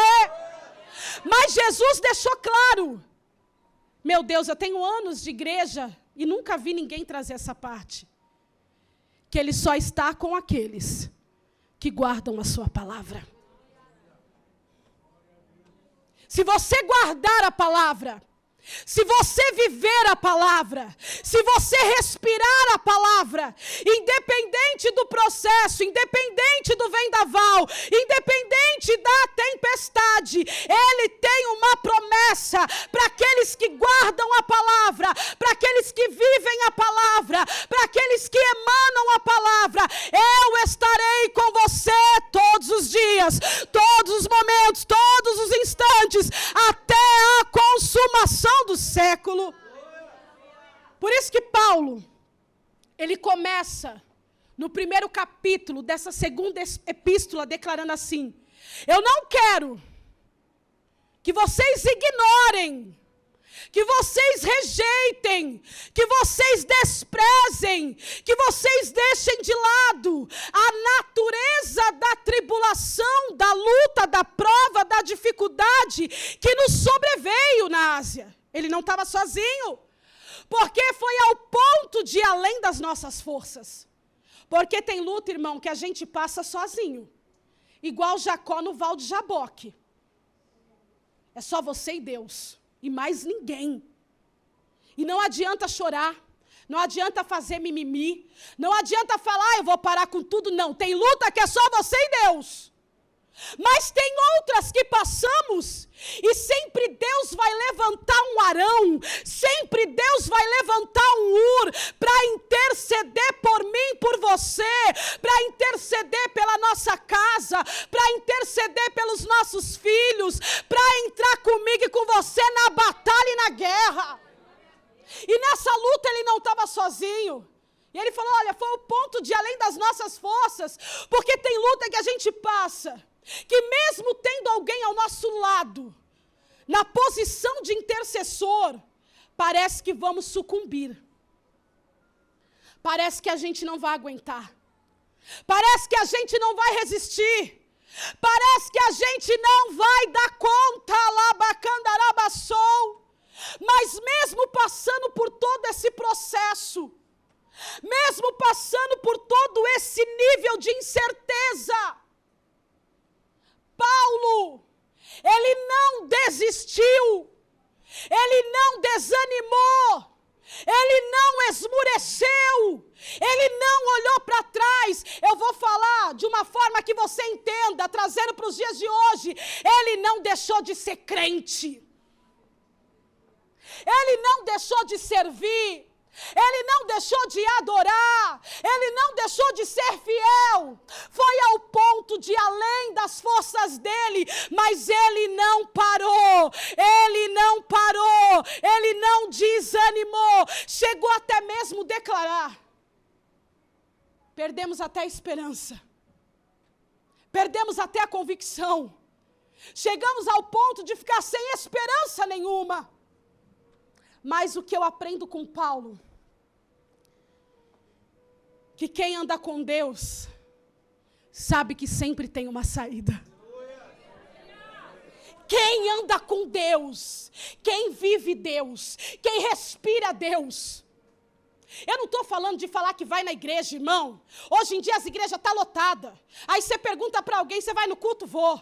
Mas Jesus deixou claro. Meu Deus, eu tenho anos de igreja e nunca vi ninguém trazer essa parte. Que Ele só está com aqueles que guardam a sua palavra. Se você guardar a palavra, se você viver a palavra, se você respirar a palavra, independente do processo, independente do vendaval, independente da tempestade, Ele tem uma promessa para aqueles que guardam a palavra, para aqueles que vivem a palavra, para aqueles que emanam a palavra. Eu estarei com você todos os dias, todos os momentos, todos os instantes, até a consumação do século. Por isso que Paulo, ele começa no primeiro capítulo dessa segunda epístola declarando assim: eu não quero que vocês ignorem, que vocês rejeitem, que vocês desprezem, que vocês deixem de lado a natureza da tribulação, da luta, da prova, da dificuldade que nos sobreveio na Ásia. Ele não estava sozinho, porque foi ao ponto de ir além das nossas forças. Porque tem luta, irmão, que a gente passa sozinho, igual Jacó no Val de Jaboque. É só você e Deus, e mais ninguém. E não adianta chorar, não adianta fazer mimimi, não adianta falar, eu vou parar com tudo, não. Tem luta que é só você e Deus. Mas tem outras que passamos, e sempre Deus vai levantar um Arão, sempre Deus vai levantar um Ur, para interceder por mim, por você, para interceder pela nossa casa, para interceder pelos nossos filhos, para entrar comigo e com você na batalha e na guerra. E nessa luta ele não estava sozinho. E ele falou, olha, foi o ponto de além das nossas forças, porque tem luta que a gente passa, que mesmo tendo alguém ao nosso lado, na posição de intercessor, parece que vamos sucumbir. Parece que a gente não vai aguentar. Parece que a gente não vai resistir. Parece que a gente não vai dar conta, labacandarabassou. Mas mesmo passando por todo esse processo, mesmo passando por todo esse nível de incerteza, Paulo, ele não desistiu, ele não desanimou, ele não esmureceu, ele não olhou para trás. Eu vou falar de uma forma que você entenda, trazendo para os dias de hoje. Ele não deixou de ser crente, ele não deixou de servir, ele não deixou de adorar, ele não deixou de ser fiel, foi ao ponto de além das forças dele, mas ele não parou, ele não desanimou, chegou até mesmo declarar, perdemos até a esperança, perdemos até a convicção, chegamos ao ponto de ficar sem esperança nenhuma. Mas o que eu aprendo com Paulo, que quem anda com Deus, sabe que sempre tem uma saída. Quem anda com Deus, quem vive Deus, quem respira Deus. Eu não estou falando de falar que vai na igreja, irmão. Hoje em dia as igrejas estão lotadas. Aí você pergunta para alguém, você vai no culto? Vou.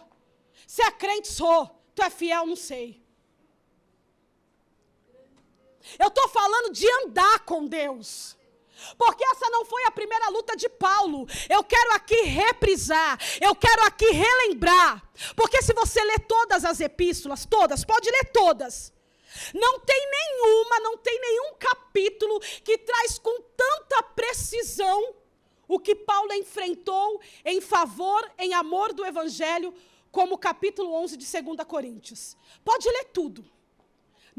Você é crente? Sou. Tu é fiel? Não sei. Eu estou falando de andar com Deus, porque essa não foi a primeira luta de Paulo. Eu quero aqui reprisar, eu quero aqui relembrar, porque se você ler todas as epístolas, todas, pode ler todas, não tem nenhum capítulo que traz com tanta precisão o que Paulo enfrentou em favor, em amor do Evangelho, como o capítulo 11 de 2 Coríntios. Pode ler tudo.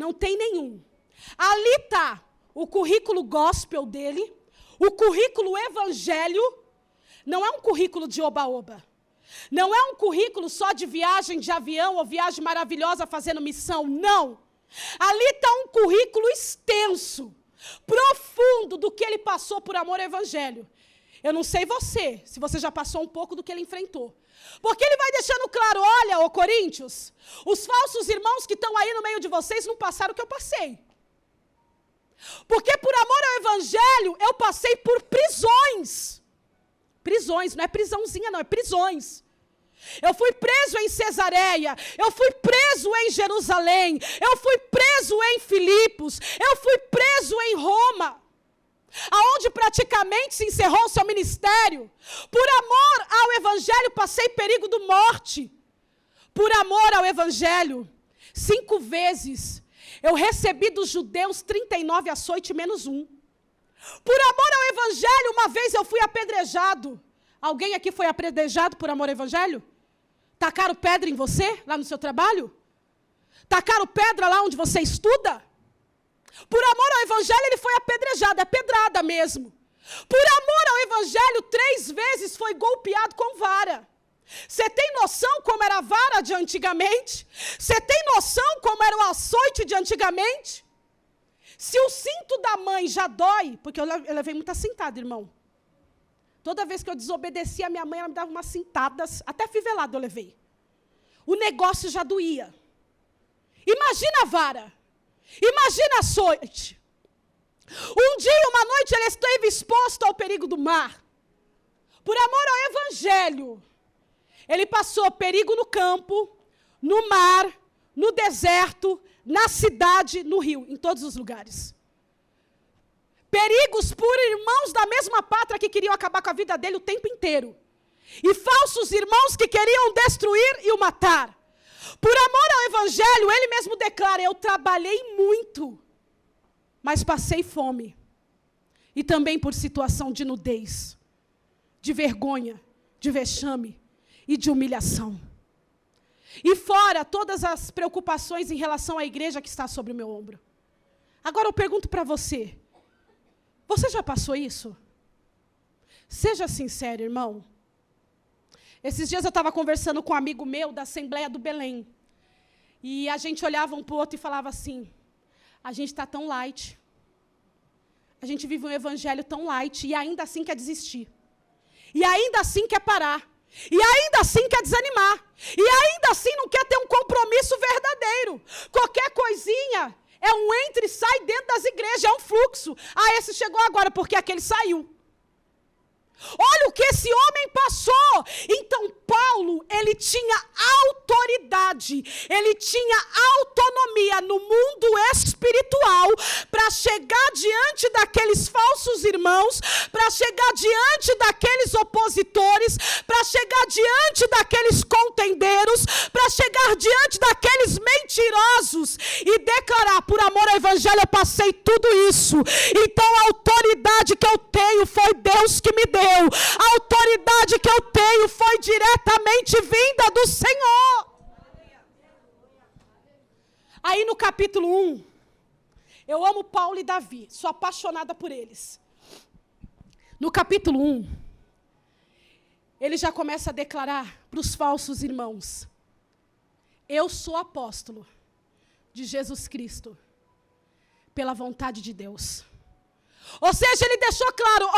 Não tem nenhum. Ali está o currículo gospel dele, o currículo evangelho. Não é um currículo de oba-oba. Não é um currículo só de viagem de avião ou viagem maravilhosa fazendo missão. Não. Ali está um currículo extenso, profundo do que ele passou por amor ao evangelho. Eu não sei você, se você já passou um pouco do que ele enfrentou. Porque ele vai deixando claro, olha, ô Coríntios, os falsos irmãos que estão aí no meio de vocês não passaram o que eu passei. Porque por amor ao evangelho, eu passei por prisões. Prisões, não é prisãozinha não, é prisões. Eu fui preso em Cesareia, eu fui preso em Jerusalém, eu fui preso em Filipos, eu fui preso em Roma, aonde praticamente se encerrou o seu ministério. Por amor ao evangelho, passei perigo de morte. Por amor ao evangelho, 5 vezes eu recebi dos judeus 39 açoites menos 1. Por amor ao evangelho, uma vez eu fui apedrejado. Alguém aqui foi apedrejado por amor ao evangelho? Tacaram pedra em você, lá no seu trabalho? Tacaram pedra lá onde você estuda? Por amor ao evangelho, ele foi apedrejado, é pedrada mesmo. Por amor ao evangelho, 3 vezes foi golpeado com vara. Você tem noção como era a vara de antigamente? Você tem noção como era o açoite de antigamente? Se o cinto da mãe já dói, porque eu levei muita cintada, irmão. Toda vez que eu desobedecia a minha mãe, ela me dava umas cintadas, até fivelado eu levei. O negócio já doía. Imagina a vara. Imagina a açoite. Um dia, uma noite, ele esteve exposto ao perigo do mar. Por amor ao evangelho, ele passou perigo no campo, no mar, no deserto, na cidade, no rio, em todos os lugares. Perigos por irmãos da mesma pátria que queriam acabar com a vida dele o tempo inteiro. E falsos irmãos que queriam destruir e o matar. Por amor ao evangelho, ele mesmo declara, eu trabalhei muito, mas passei fome. E também por situação de nudez, de vergonha, de vexame e de humilhação. E fora todas as preocupações em relação à igreja que está sobre o meu ombro. Agora eu pergunto para você, você já passou isso? Seja sincero, irmão. Esses dias eu estava conversando com um amigo meu da Assembleia do Belém. E a gente olhava um para o outro e falava assim, a gente está tão light. A gente vive um evangelho tão light e ainda assim quer desistir. E ainda assim quer parar. E ainda assim quer desanimar. E ainda assim não quer ter um compromisso verdadeiro. Qualquer coisinha é um entra e sai dentro das igrejas, é um fluxo. Ah, esse chegou agora porque aquele saiu. Olha o que esse homem passou. Então Paulo, ele tinha autoridade, ele tinha autonomia no mundo espiritual para chegar diante daqueles falsos irmãos, para chegar diante daqueles opositores, para chegar diante daqueles contendeiros, para chegar diante daqueles mentirosos e declarar, por amor ao evangelho eu passei tudo isso, então a autoridade que eu tenho foi Deus que me deu. A autoridade que eu tenho foi diretamente vinda do Senhor. Aí no capítulo 1, eu amo Paulo e Davi, sou apaixonada por eles. No capítulo 1, ele já começa a declarar para os falsos irmãos, eu sou apóstolo de Jesus Cristo, pela vontade de Deus. Ou seja, ele deixou claro,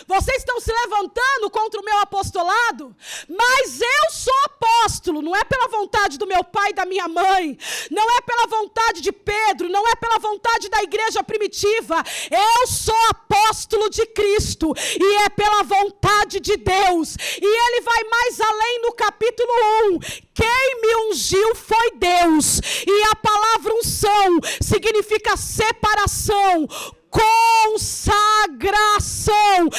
vocês estão se levantando contra o meu apostolado, mas eu sou apóstolo, não é pela vontade do meu pai e da minha mãe, não é pela vontade de Pedro, não é pela vontade da igreja primitiva, eu sou apóstolo de Cristo, e é pela vontade de Deus, e ele vai mais além no capítulo 1, quem me ungiu foi Deus, e a palavra unção significa separação, consagração.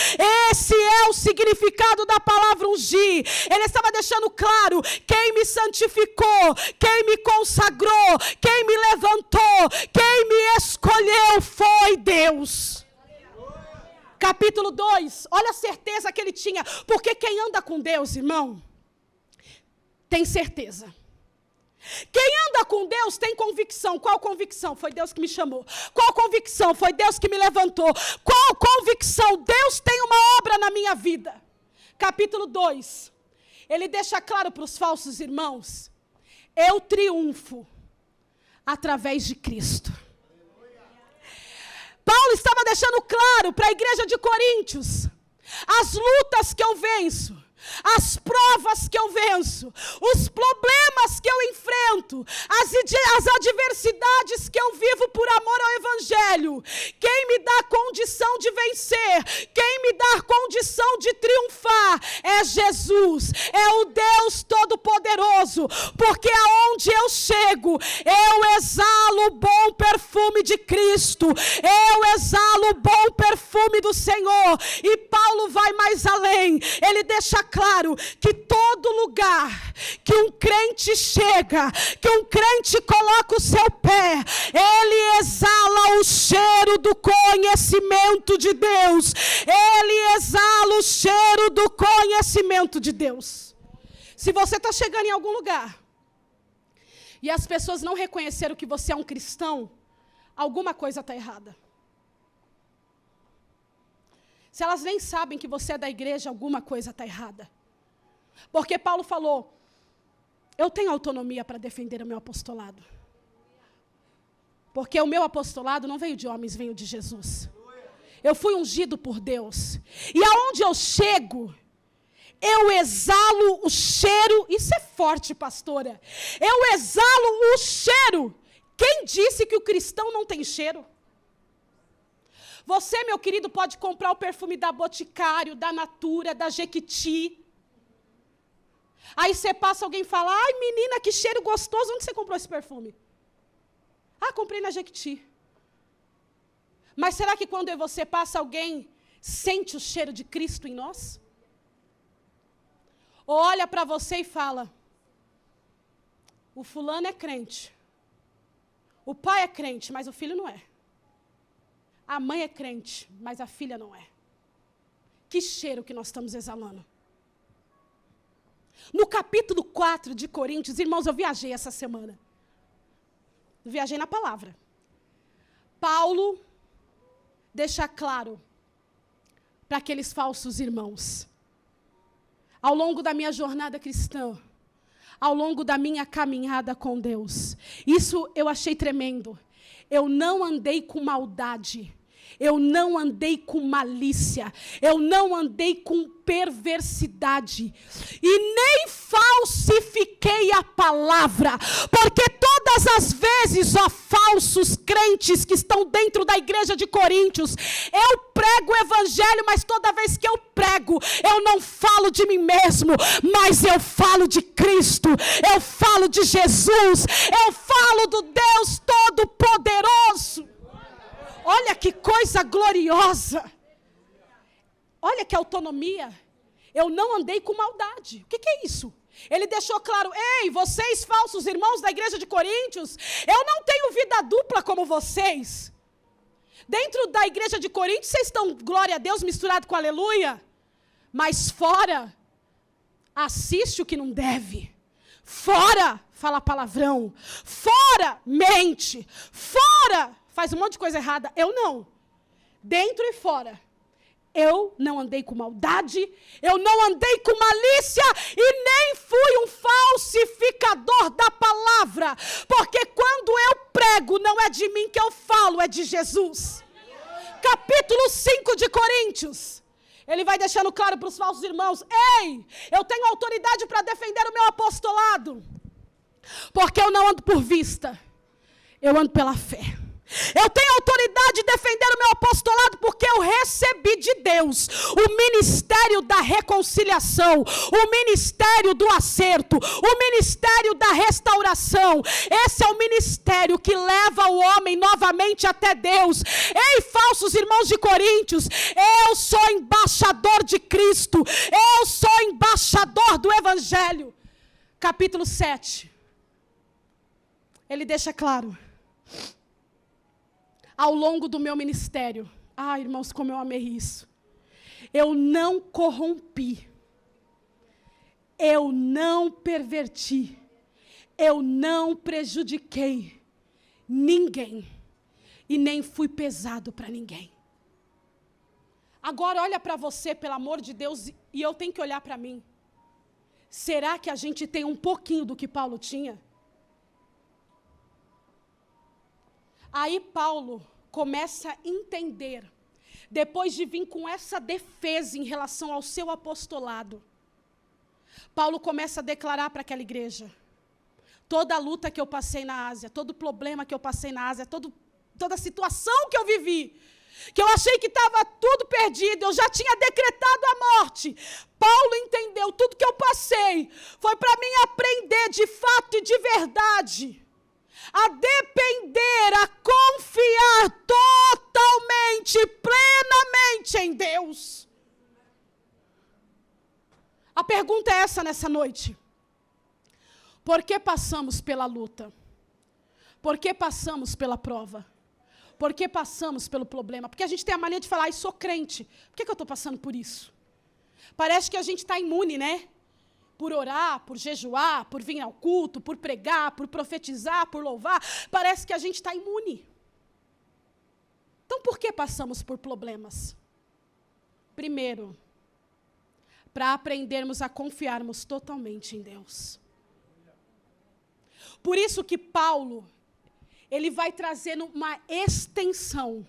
Esse é o significado da palavra ungir. Ele estava deixando claro, quem me santificou, quem me consagrou, quem me levantou, quem me escolheu foi Deus. Capítulo 2, olha a certeza que ele tinha, porque quem anda com Deus, irmão, tem certeza. Quem anda com Deus tem convicção. Qual convicção? Foi Deus que me chamou. Qual convicção? Foi Deus que me levantou. Qual convicção? Deus tem uma obra na minha vida. Capítulo 2. Ele deixa claro para os falsos irmãos: eu triunfo através de Cristo. Paulo estava deixando claro para a igreja de Coríntios as lutas que eu venço, as provas que eu venço, os problemas que eu enfrento, as adversidades que eu vivo por amor ao Evangelho. Quem me dá condição de vencer, quem me dá condição de triunfar é Jesus, é o Deus Todo-Poderoso, porque aonde eu chego, eu exalo o bom perfume de Cristo, eu exalo o bom perfume do Senhor. E Paulo vai mais além, ele deixa claro que todo lugar que um crente chega, que um crente coloca o seu pé, ele exala o cheiro do conhecimento de Deus, ele exala o cheiro do conhecimento de Deus. Se você está chegando em algum lugar e as pessoas não reconheceram que você é um cristão, alguma coisa está errada. Se elas nem sabem que você é da igreja, alguma coisa está errada. Porque Paulo falou: eu tenho autonomia para defender o meu apostolado. Porque o meu apostolado não veio de homens, veio de Jesus. Eu fui ungido por Deus. E aonde eu chego, eu exalo o cheiro. Isso é forte, pastora. Eu exalo o cheiro. Quem disse que o cristão não tem cheiro? Você, meu querido, pode comprar o perfume da Boticário, da Natura, da Jequiti. Aí você passa, alguém fala: ai, menina, que cheiro gostoso, onde você comprou esse perfume? Ah, comprei na Jequiti. Mas será que quando você passa, alguém sente o cheiro de Cristo em nós? Ou olha para você e fala: o fulano é crente, o pai é crente, mas o filho não é. A mãe é crente, mas a filha não é. Que cheiro que nós estamos exalando. No capítulo 4 de Coríntios, irmãos, eu viajei essa semana. Viajei na palavra. Paulo deixa claro para aqueles falsos irmãos: ao longo da minha jornada cristã, ao longo da minha caminhada com Deus, isso eu achei tremendo. Eu não andei com maldade, eu não andei com malícia, eu não andei com perversidade, e nem falsifiquei a palavra, porque todas as vezes, ó falsos crentes que estão dentro da igreja de Coríntios, eu prego o evangelho, mas toda vez que eu prego, eu não falo de mim mesmo, mas eu falo de Cristo, eu falo de Jesus, eu falo do Deus Todo-Poderoso. Olha que coisa gloriosa. Olha que autonomia. Eu não andei com maldade. O que é isso? Ele deixou claro: ei, vocês falsos irmãos da igreja de Coríntios, eu não tenho vida dupla como vocês. Dentro da igreja de Coríntios, vocês estão, glória a Deus, misturado com aleluia. Mas fora, assiste o que não deve. Fora, fala palavrão. Fora, mente. Fora, faz um monte de coisa errada. Eu não. Dentro e fora. Eu não andei com maldade, eu não andei com malícia e nem fui um falsificador da palavra. Porque quando eu prego, não é de mim que eu falo, é de Jesus. Capítulo 5 de Coríntios. Ele vai deixando claro para os falsos irmãos: ei, eu tenho autoridade para defender o meu apostolado. Porque eu não ando por vista, eu ando pela fé. Eu tenho autoridade de defender o meu apostolado porque eu recebi de Deus o ministério da reconciliação, o ministério do acerto, o ministério da restauração. Esse é o ministério que leva o homem novamente até Deus. Ei, falsos irmãos de Coríntios, eu sou embaixador de Cristo, eu sou embaixador do Evangelho. Capítulo 7. Ele deixa claro: ao longo do meu ministério, irmãos, como eu amei isso, eu não corrompi eu não perverti, eu não prejudiquei ninguém e nem fui pesado para ninguém. Agora olha para você, pelo amor de Deus, e eu tenho que olhar para mim. Será que a gente tem um pouquinho do que Paulo tinha? Aí Paulo começa a entender, depois de vir com essa defesa em relação ao seu apostolado, Paulo começa a declarar para aquela igreja: toda a luta que eu passei na Ásia, todo problema que eu passei na Ásia, toda a situação que eu vivi, que eu achei que estava tudo perdido, eu já tinha decretado a morte. Paulo entendeu, tudo que eu passei foi para mim aprender de fato e de verdade a depender, a confiar totalmente, plenamente em Deus. A pergunta é essa nessa noite: por que passamos pela luta? Por que passamos pela prova? Por que passamos pelo problema? Porque a gente tem a mania de falar: sou crente, por que eu estou passando por isso? Parece que a gente está imune, né? Por orar, por jejuar, por vir ao culto, por pregar, por profetizar, por louvar. Parece que a gente está imune. Então, por que passamos por problemas? Primeiro, para aprendermos a confiarmos totalmente em Deus. Por isso que Paulo, ele vai trazendo uma extensão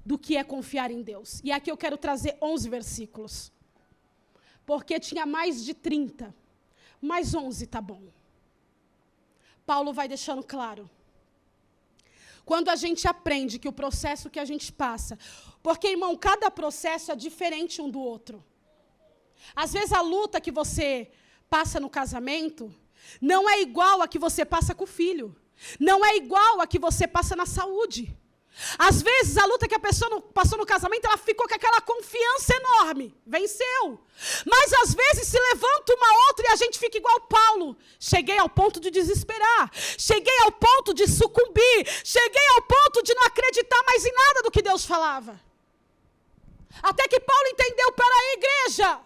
do que é confiar em Deus. E aqui eu quero trazer 11 versículos. Porque tinha mais de 30, mas 11 tá bom. Paulo vai deixando claro. Quando a gente aprende que o processo que a gente passa, porque, irmão, cada processo é diferente um do outro. Às vezes a luta que você passa no casamento não é igual a que você passa com o filho. Não é igual a que você passa na saúde. Às vezes a luta que a pessoa passou no casamento, ela ficou com aquela confiança enorme, venceu. Mas às vezes se levanta uma outra e a gente fica igual Paulo. Cheguei ao ponto de desesperar, cheguei ao ponto de sucumbir, cheguei ao ponto de não acreditar mais em nada do que Deus falava. Até que Paulo entendeu: peraí, igreja,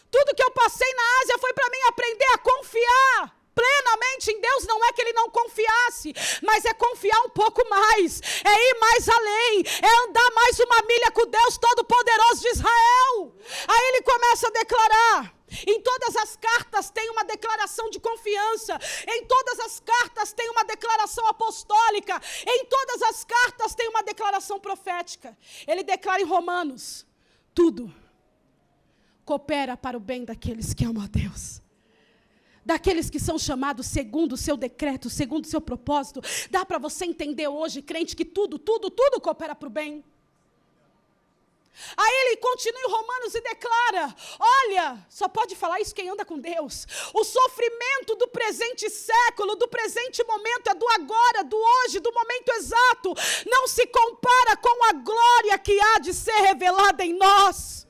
tudo que eu passei na Ásia foi para mim aprender a confiar plenamente em Deus. Não é que ele não confiasse, mas é confiar um pouco mais, é ir mais além, é andar mais uma milha com Deus Todo-Poderoso de Israel. Aí ele começa a declarar: em todas as cartas tem uma declaração de confiança, em todas as cartas tem uma declaração apostólica, em todas as cartas tem uma declaração profética. Ele declara em Romanos: tudo coopera para o bem daqueles que amam a Deus, daqueles que são chamados segundo o seu decreto, segundo o seu propósito. Dá para você entender hoje, crente, que tudo coopera para o bem. Aí ele continua em Romanos e declara: olha, só pode falar isso quem anda com Deus. O sofrimento do presente século, do presente momento, é do agora, do hoje, do momento exato. Não se compara com a glória que há de ser revelada em nós.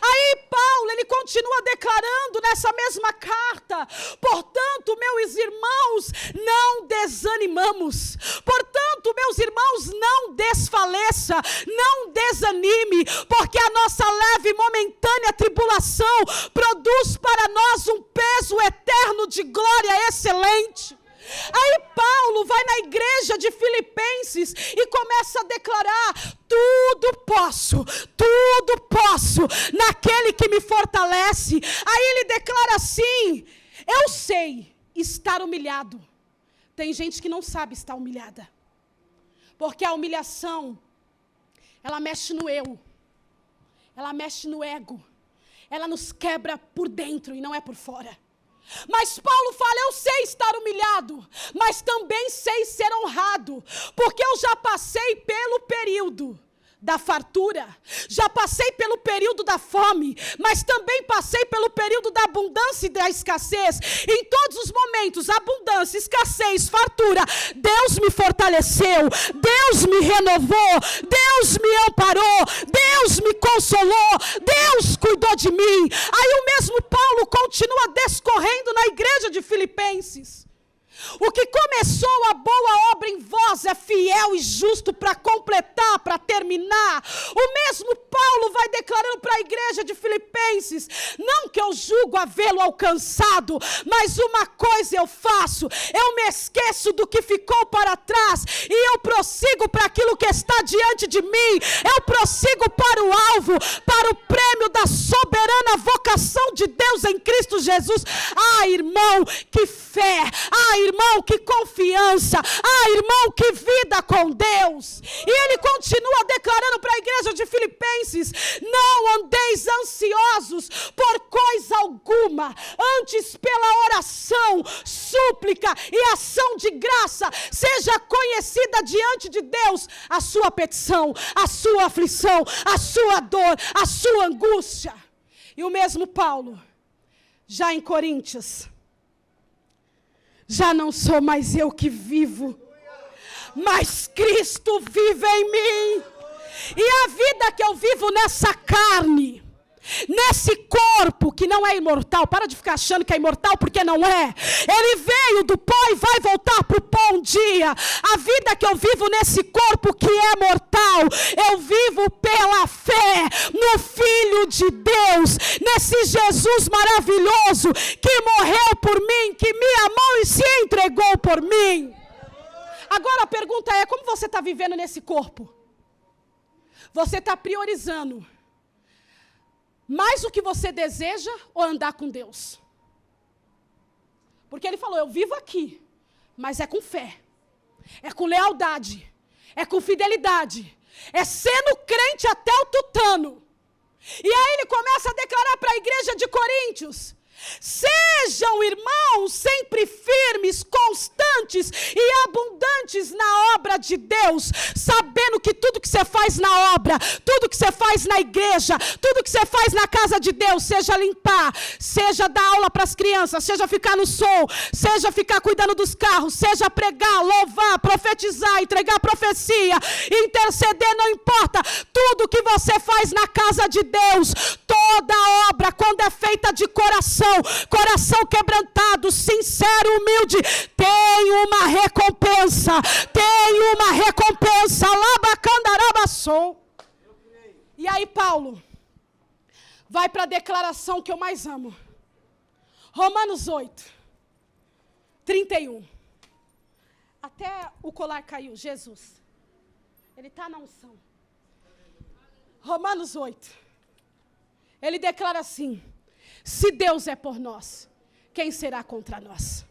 Aí Paulo, ele continua declarando nessa mesma carta: portanto, meus irmãos, não desanimamos. Portanto, meus irmãos, não desfaleça, não desanime, porque a nossa leve e momentânea tribulação produz para nós um peso eterno de glória excelente. Aí Paulo vai na igreja de Filipenses e começa a declarar: tudo posso naquele que me fortalece. Aí ele declara assim: eu sei estar humilhado. Tem gente que não sabe estar humilhada, porque a humilhação, ela mexe no eu, ela mexe no ego, ela nos quebra por dentro e não é por fora. Mas Paulo fala: eu sei estar humilhado, mas também sei ser honrado, porque eu já passei pelo período da fartura, já passei pelo período da fome, mas também passei pelo período da abundância e da escassez. Em todos os momentos, abundância, escassez, fartura, Deus me fortaleceu, Deus me renovou, Deus me amparou, Deus me consolou, Deus cuidou de mim. Aí o mesmo Paulo continua descorrendo na igreja de Filipenses. O que começou a boa obra em vós é fiel e justo para completar, para terminar. O mesmo Paulo vai declarando para a igreja de Filipenses: não que eu julgo havê-lo alcançado, mas uma coisa eu faço, eu me esqueço do que ficou para trás e eu prossigo para aquilo que está diante de mim. Eu prossigo para o alvo, para o prêmio da soberana vocação de Deus em Cristo Jesus. Ah, irmão, que fé! Ah, irmão, que confiança! Ah, irmão, que vida com Deus! E ele continua declarando para a igreja de Filipenses: não andeis ansiosos por coisa alguma, antes pela oração, súplica e ação de graça, seja conhecida diante de Deus a sua petição, a sua aflição, a sua dor, a sua angústia. E o mesmo Paulo, já em Coríntios: já não sou mais eu que vivo, mas Cristo vive em mim. E a vida que eu vivo nessa carne, nesse corpo que não é imortal, para de ficar achando que é imortal, porque não é. Ele veio do pó e vai voltar para o pó um dia. A vida que eu vivo nesse corpo que é mortal, eu vivo pela fé no Filho de Deus, nesse Jesus maravilhoso que morreu por mim, que me amou e se entregou por mim. Agora a pergunta é: como você está vivendo nesse corpo? Você está priorizando mais o que você deseja ou andar com Deus? Porque ele falou: eu vivo aqui, mas é com fé, é com lealdade, é com fidelidade, é sendo crente até o tutano. E aí ele começa a declarar para a igreja de Coríntios: sejam, irmãos, sempre firmes, constantes e abundantes na obra de Deus, sabendo que tudo que você faz na obra, tudo que você faz na igreja, tudo que você faz na casa de Deus, seja limpar, seja dar aula para as crianças, seja ficar no som, seja ficar cuidando dos carros, seja pregar, louvar, profetizar, entregar profecia, interceder, não importa, tudo que você faz na casa de Deus, toda obra, quando é feita de coração quebrantado, sincero, humilde, tem uma recompensa, labacandarabassou. E aí Paulo vai para a declaração que eu mais amo, Romanos 8, 31. Até o colar caiu, Jesus, ele está na unção. Romanos 8, ele declara assim: se Deus é por nós, quem será contra nós?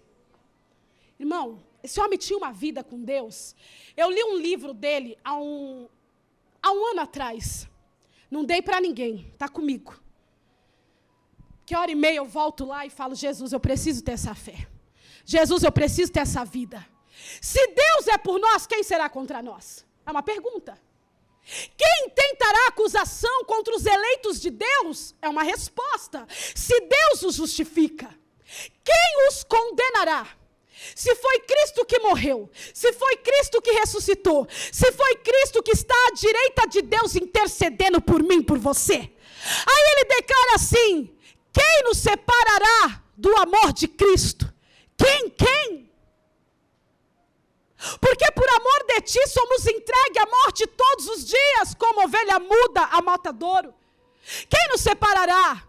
Irmão, esse homem tinha uma vida com Deus. Eu li um livro dele há um ano atrás. Não dei para ninguém, está comigo. Que hora e meia eu volto lá e falo: Jesus, eu preciso ter essa fé. Jesus, eu preciso ter essa vida. Se Deus é por nós, quem será contra nós? É uma pergunta. Quem tentará acusação contra os eleitos de Deus? É uma resposta. Se Deus os justifica, quem os condenará? Se foi Cristo que morreu, se foi Cristo que ressuscitou, se foi Cristo que está à direita de Deus intercedendo por mim, por você. Aí ele declara assim: quem nos separará do amor de Cristo? Quem? Porque por amor de ti somos entregues à morte todos os dias, como ovelha muda a matadouro. Quem nos separará?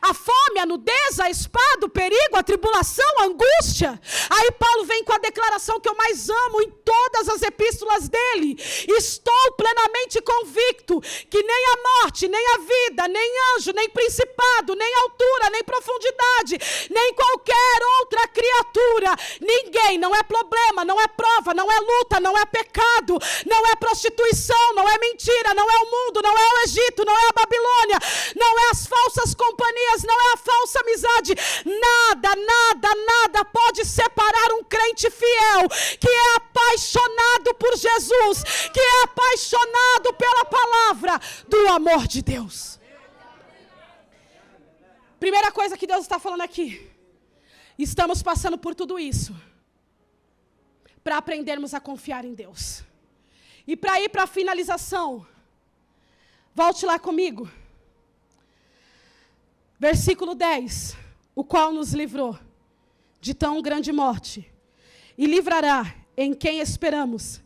A fome, a nudez, a espada, o perigo, a tribulação, a angústia. Aí Paulo vem com a declaração que eu mais amo em todas as epístolas dele: estou plenamente convicto que nem a morte, nem a vida, nem anjo, nem principado, nem altura, nem profundidade, nem qualquer outra criatura, ninguém, não é problema, não é prova, não é luta, não é pecado, não é prostituição, não é mentira, não é o mundo, não é o Egito, não é a Babilônia, não é as falsas companhias, não é a falsa amizade, nada pode separar um crente fiel, que é apaixonado por Jesus, que é apaixonado pela palavra, do amor de Deus. Primeira coisa que Deus está falando aqui: estamos passando por tudo isso para aprendermos a confiar em Deus. E para ir para a finalização, volte lá comigo. Versículo 10, o qual nos livrou de tão grande morte e livrará em quem esperamos,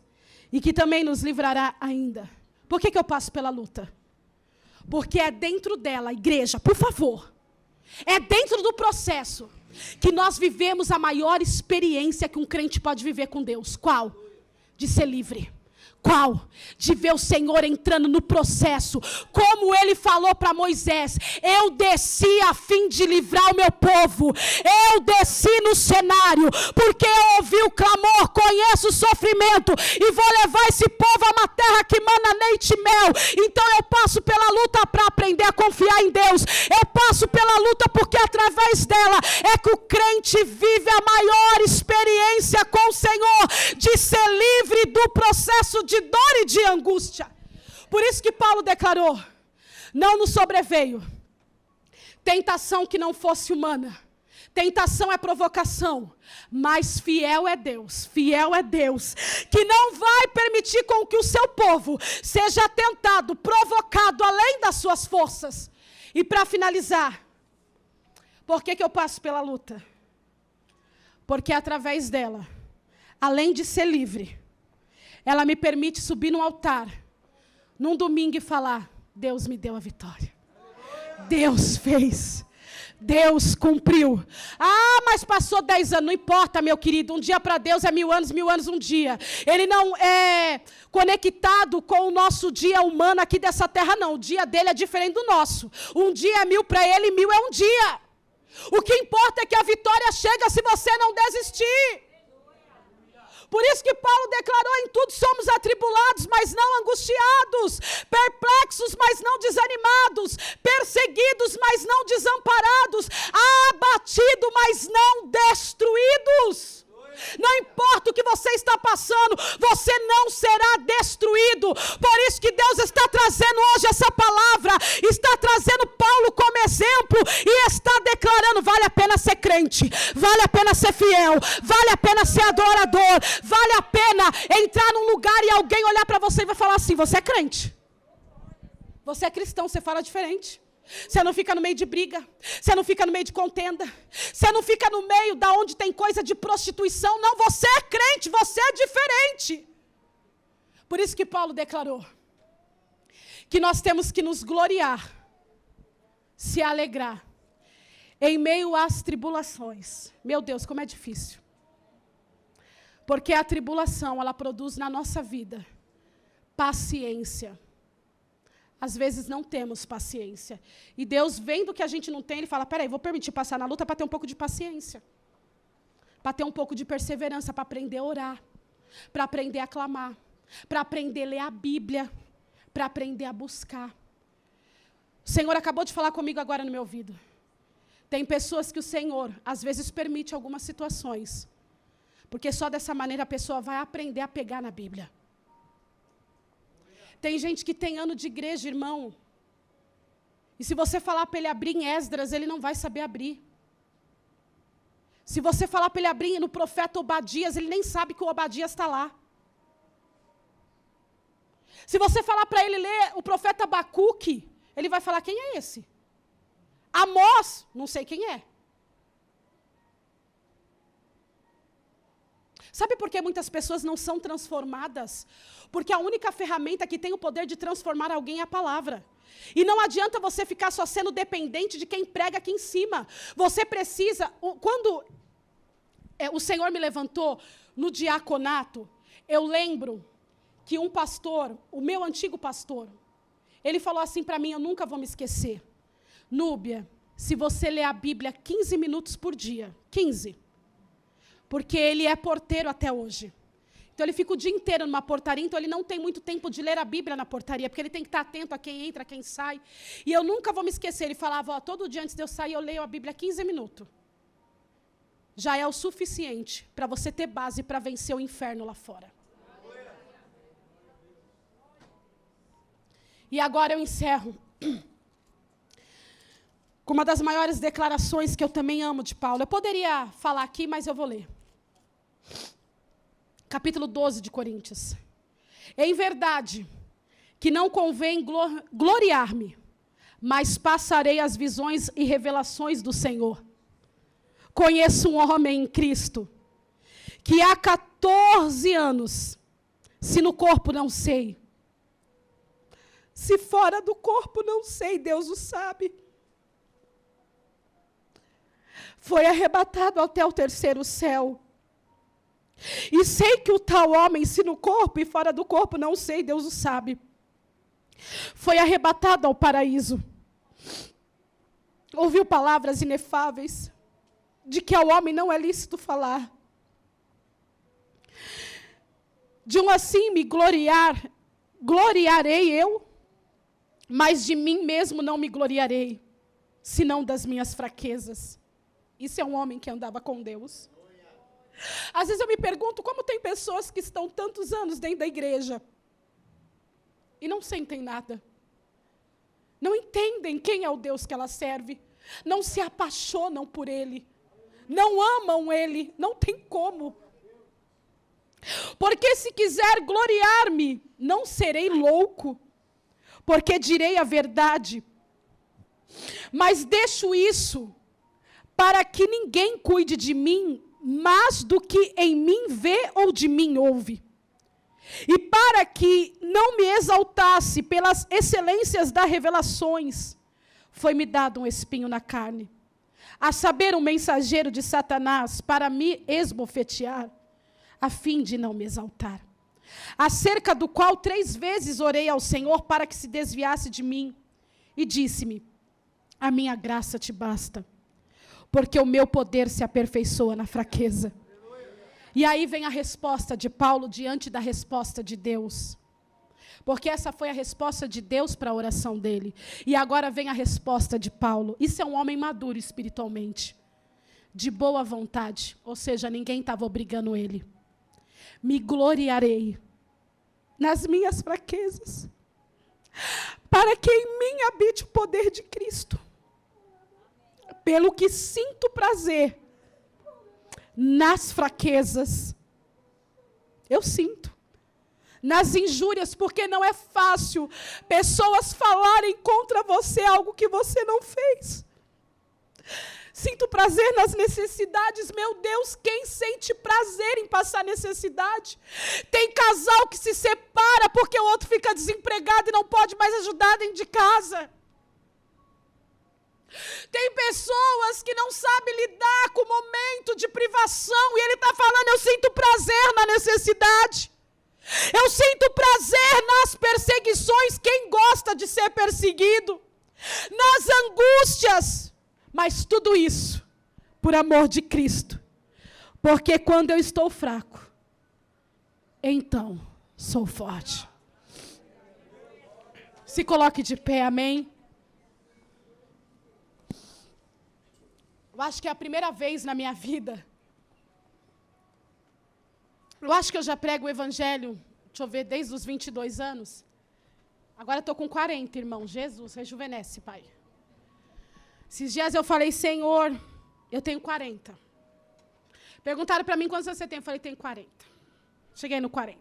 e que também nos livrará ainda. Por que eu passo pela luta? Porque é dentro dela, igreja, por favor, é dentro do processo que nós vivemos a maior experiência que um crente pode viver com Deus. Qual? De ser livre. Qual? De ver o Senhor entrando no processo, como Ele falou para Moisés: eu desci a fim de livrar o meu povo, eu desci no cenário, porque eu ouvi o clamor, conheço o sofrimento, e vou levar esse povo a uma terra que mana leite e mel. Então eu passo pela luta para aprender a confiar em Deus, eu passo pela luta porque através dela é que o crente vive a maior experiência com o Senhor, de ser livre do processo de dor e de angústia. Por isso que Paulo declarou: não nos sobreveio tentação que não fosse humana. Tentação é provocação, mas fiel é Deus, que não vai permitir com que o seu povo seja tentado, provocado além das suas forças. E para finalizar, por que eu passo pela luta? Porque através dela, além de ser livre, ela me permite subir num altar, num domingo e falar: Deus me deu a vitória. Deus fez. Deus cumpriu. Ah, mas passou 10 anos. Não importa, meu querido. Um dia para Deus é 1000 anos um dia. Ele não é conectado com o nosso dia humano aqui dessa terra, não. O dia dele é diferente do nosso. Um dia é 1000 para ele, 1000 é um dia. O que importa é que a vitória chega se você não desistir. Por isso que Paulo declarou: em tudo somos atribulados, mas não angustiados, perplexos, mas não desanimados, perseguidos, mas não desamparados, abatidos, mas não destruídos. Não importa o que você está passando, você não será destruído. Por isso que Deus está trazendo hoje essa palavra, está trazendo Paulo como exemplo e está declarando: vale a pena ser crente, vale a pena ser fiel, vale a pena ser adorador, vale a pena entrar num lugar e alguém olhar para você e vai falar assim: você é crente, você é cristão, você fala diferente. Você não fica no meio de briga, você não fica no meio de contenda, você não fica no meio da onde tem coisa de prostituição. Não, você é crente, você é diferente. Por isso que Paulo declarou que nós temos que nos gloriar, se alegrar em meio às tribulações. Meu Deus, como é difícil. Porque a tribulação, ela produz na nossa vida paciência. Às vezes não temos paciência. E Deus, vendo que a gente não tem, Ele fala: peraí, vou permitir passar na luta para ter um pouco de paciência. Para ter um pouco de perseverança, para aprender a orar. Para aprender a clamar. Para aprender a ler a Bíblia. Para aprender a buscar. O Senhor acabou de falar comigo agora no meu ouvido. Tem pessoas que o Senhor, às vezes, permite algumas situações. Porque só dessa maneira a pessoa vai aprender a pegar na Bíblia. Tem gente que tem ano de igreja, irmão. E se você falar para ele abrir em Esdras, ele não vai saber abrir. Se você falar para ele abrir no profeta Obadias, ele nem sabe que o Obadias está lá. Se você falar para ele ler o profeta Abacuque, ele vai falar: quem é esse? Amós, não sei quem é. Sabe por que muitas pessoas não são transformadas? Porque a única ferramenta que tem o poder de transformar alguém é a palavra. E não adianta você ficar só sendo dependente de quem prega aqui em cima. Você precisa... Quando o Senhor me levantou no diaconato, eu lembro que um pastor, o meu antigo pastor, ele falou assim para mim, eu nunca vou me esquecer: Núbia, se você ler a Bíblia 15 minutos por dia, 15... porque ele é porteiro até hoje. Então ele fica o dia inteiro numa portaria, então ele não tem muito tempo de ler a Bíblia na portaria, porque ele tem que estar atento a quem entra, a quem sai. E eu nunca vou me esquecer, ele falava: ó, todo dia antes de eu sair eu leio a Bíblia 15 minutos. Já é o suficiente para você ter base para vencer o inferno lá fora. E agora eu encerro com uma das maiores declarações que eu também amo de Paulo. Eu poderia falar aqui, mas eu vou ler. Capítulo 12 de Coríntios. Em verdade, que não convém gloriar-me, mas passarei as visões e revelações do Senhor. Conheço um homem em Cristo, que há 14 anos, se no corpo não sei, se fora do corpo não sei, Deus o sabe. Foi arrebatado até o terceiro céu. E sei que o tal homem, se no corpo e fora do corpo não sei, Deus o sabe, foi arrebatado ao paraíso. Ouviu palavras inefáveis, de que ao homem não é lícito falar. De um assim me gloriarei eu, mas de mim mesmo não me gloriarei, senão das minhas fraquezas. Isso é um homem que andava com Deus. Às vezes eu me pergunto como tem pessoas que estão tantos anos dentro da igreja e não sentem nada. Não entendem quem é o Deus que ela serve. Não se apaixonam por Ele. Não amam Ele. Não tem como. Porque se quiser gloriar-me, não serei louco, porque direi a verdade. Mas deixo isso para que ninguém cuide de mim mais do que em mim vê ou de mim ouve. E para que não me exaltasse pelas excelências das revelações, foi-me dado um espinho na carne, a saber, um mensageiro de Satanás para me esbofetear, a fim de não me exaltar. Acerca do qual 3 vezes orei ao Senhor para que se desviasse de mim. E disse-me, a minha graça te basta, porque o meu poder se aperfeiçoa na fraqueza. E aí vem a resposta de Paulo diante da resposta de Deus. Porque essa foi a resposta de Deus para a oração dele. E agora vem a resposta de Paulo. Isso é um homem maduro espiritualmente, de boa vontade, ou seja, ninguém estava obrigando ele. Me gloriarei nas minhas fraquezas, para que em mim habite o poder de Cristo. Pelo que sinto prazer nas fraquezas. Eu sinto. Nas injúrias, porque não é fácil pessoas falarem contra você algo que você não fez. Sinto prazer nas necessidades. Meu Deus, quem sente prazer em passar necessidade? Tem casal que se separa porque o outro fica desempregado e não pode mais ajudar dentro de casa. Tem pessoas que não sabem lidar com o momento de privação e ele está falando, eu sinto prazer na necessidade. Eu sinto prazer nas perseguições, quem gosta de ser perseguido, nas angústias, mas tudo isso por amor de Cristo, porque quando eu estou fraco, então sou forte. Se coloque de pé, amém? Eu acho que é a primeira vez na minha vida. Eu acho que eu já prego o evangelho, deixa eu ver, desde os 22 anos. Agora estou com 40, irmão. Jesus, rejuvenesce, Pai. Esses dias eu falei, Senhor, eu tenho 40. Perguntaram para mim quantos anos você tem? Eu falei, tenho 40. Cheguei no 40.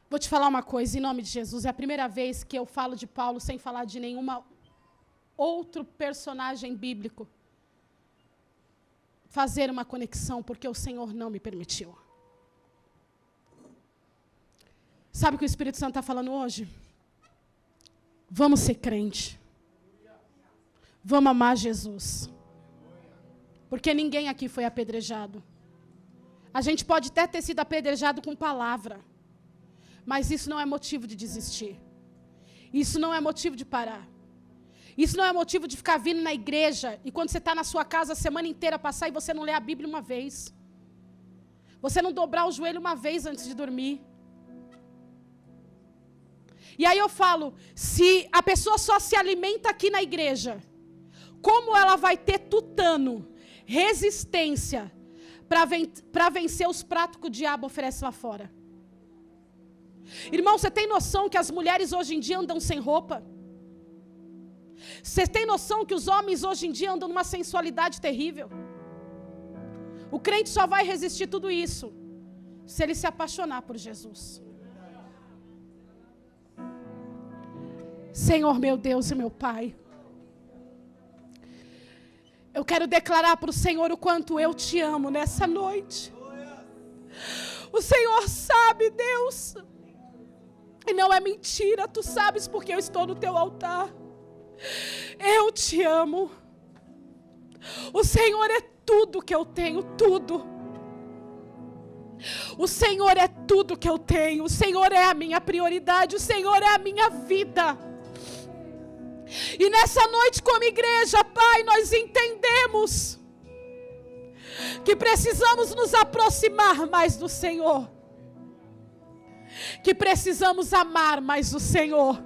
Vou te falar uma coisa, em nome de Jesus. É a primeira vez que eu falo de Paulo sem falar de nenhuma outro personagem bíblico. Fazer uma conexão, porque o Senhor não me permitiu. Sabe o que o Espírito Santo está falando hoje? Vamos ser crente. Vamos amar Jesus. Porque ninguém aqui foi apedrejado. A gente pode até ter sido apedrejado com palavra, mas isso não é motivo de desistir. Isso não é motivo de parar. Isso não é motivo de ficar vindo na igreja e quando você está na sua casa a semana inteira passar e você não lê a Bíblia uma vez. Você não dobrar o joelho uma vez antes de dormir. E aí eu falo, se a pessoa só se alimenta aqui na igreja, como ela vai ter tutano, resistência, para vencer os pratos que o diabo oferece lá fora? Irmão, você tem noção que as mulheres hoje em dia andam sem roupa? Você tem noção que os homens hoje em dia andam numa sensualidade terrível? O crente só vai resistir tudo isso se ele se apaixonar por Jesus. Senhor meu Deus e meu Pai, Eu quero declarar para o Senhor o quanto eu te amo nessa noite. O Senhor sabe, Deus. E não é mentira, tu sabes porque eu estou no teu altar. Eu te amo. O Senhor é tudo que eu tenho, tudo. O Senhor é tudo que eu tenho. O Senhor é a minha prioridade. O Senhor é a minha vida. E nessa noite, como igreja, Pai, nós entendemos que precisamos nos aproximar mais do Senhor. Que precisamos amar mais o Senhor.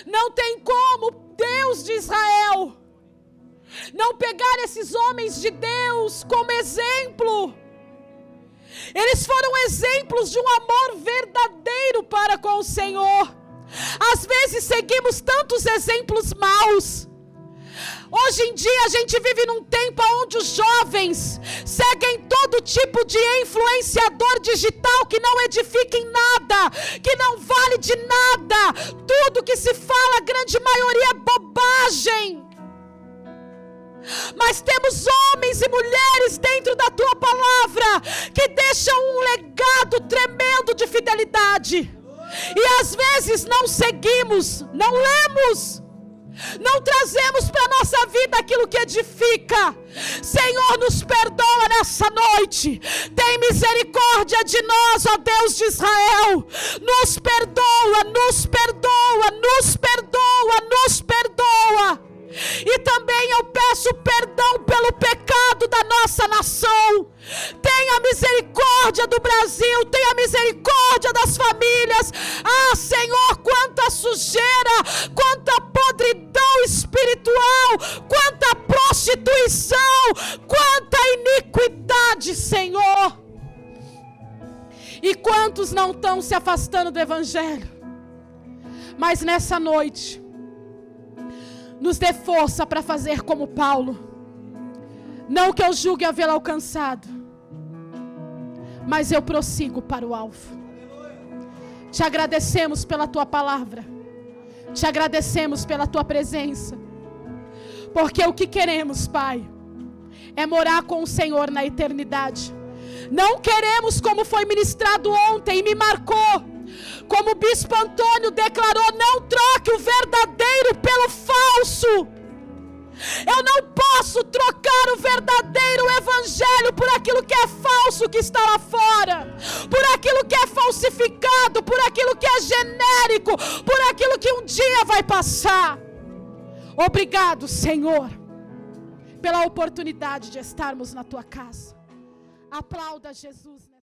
Não tem como Deus de Israel não pegar esses homens de Deus como exemplo. Eles foram exemplos de um amor verdadeiro para com o Senhor. Às vezes seguimos tantos exemplos maus. Hoje em dia a gente vive num tempo onde os jovens seguem todo tipo de influenciador digital que não edifica em nada, que não vale de nada. Tudo que se fala, a grande maioria é bobagem. Mas temos homens e mulheres dentro da tua palavra que deixam um legado tremendo de fidelidade. E às vezes não seguimos, não lemos, não trazemos para a nossa vida aquilo que edifica. Senhor, nos perdoa nessa noite. Tem misericórdia de nós, ó Deus de Israel. Nos perdoa, nos perdoa, nos perdoa, nos perdoa. E também eu peço perdão pelo pecado da nossa nação. Tenha misericórdia do Brasil, tenha misericórdia das famílias. Ah, Senhor, quanta sujeira, quanta podridão espiritual, quanta prostituição, quanta iniquidade, Senhor. E quantos não estão se afastando do Evangelho. Mas nessa noite, nos dê força para fazer como Paulo. Não que eu julgue havê-lo alcançado, mas eu prossigo para o alvo. Te agradecemos pela tua palavra. Te agradecemos pela tua presença. Porque o que queremos, Pai, é morar com o Senhor na eternidade. Não queremos, como foi ministrado ontem e me marcou, como o bispo Antônio declarou, não troque o verdadeiro pelo falso. Eu não posso trocar o verdadeiro evangelho por aquilo que é falso que está lá fora, por aquilo que é falsificado, por aquilo que é genérico, por aquilo que um dia vai passar. Obrigado, Senhor, pela oportunidade de estarmos na tua casa. Aplauda Jesus.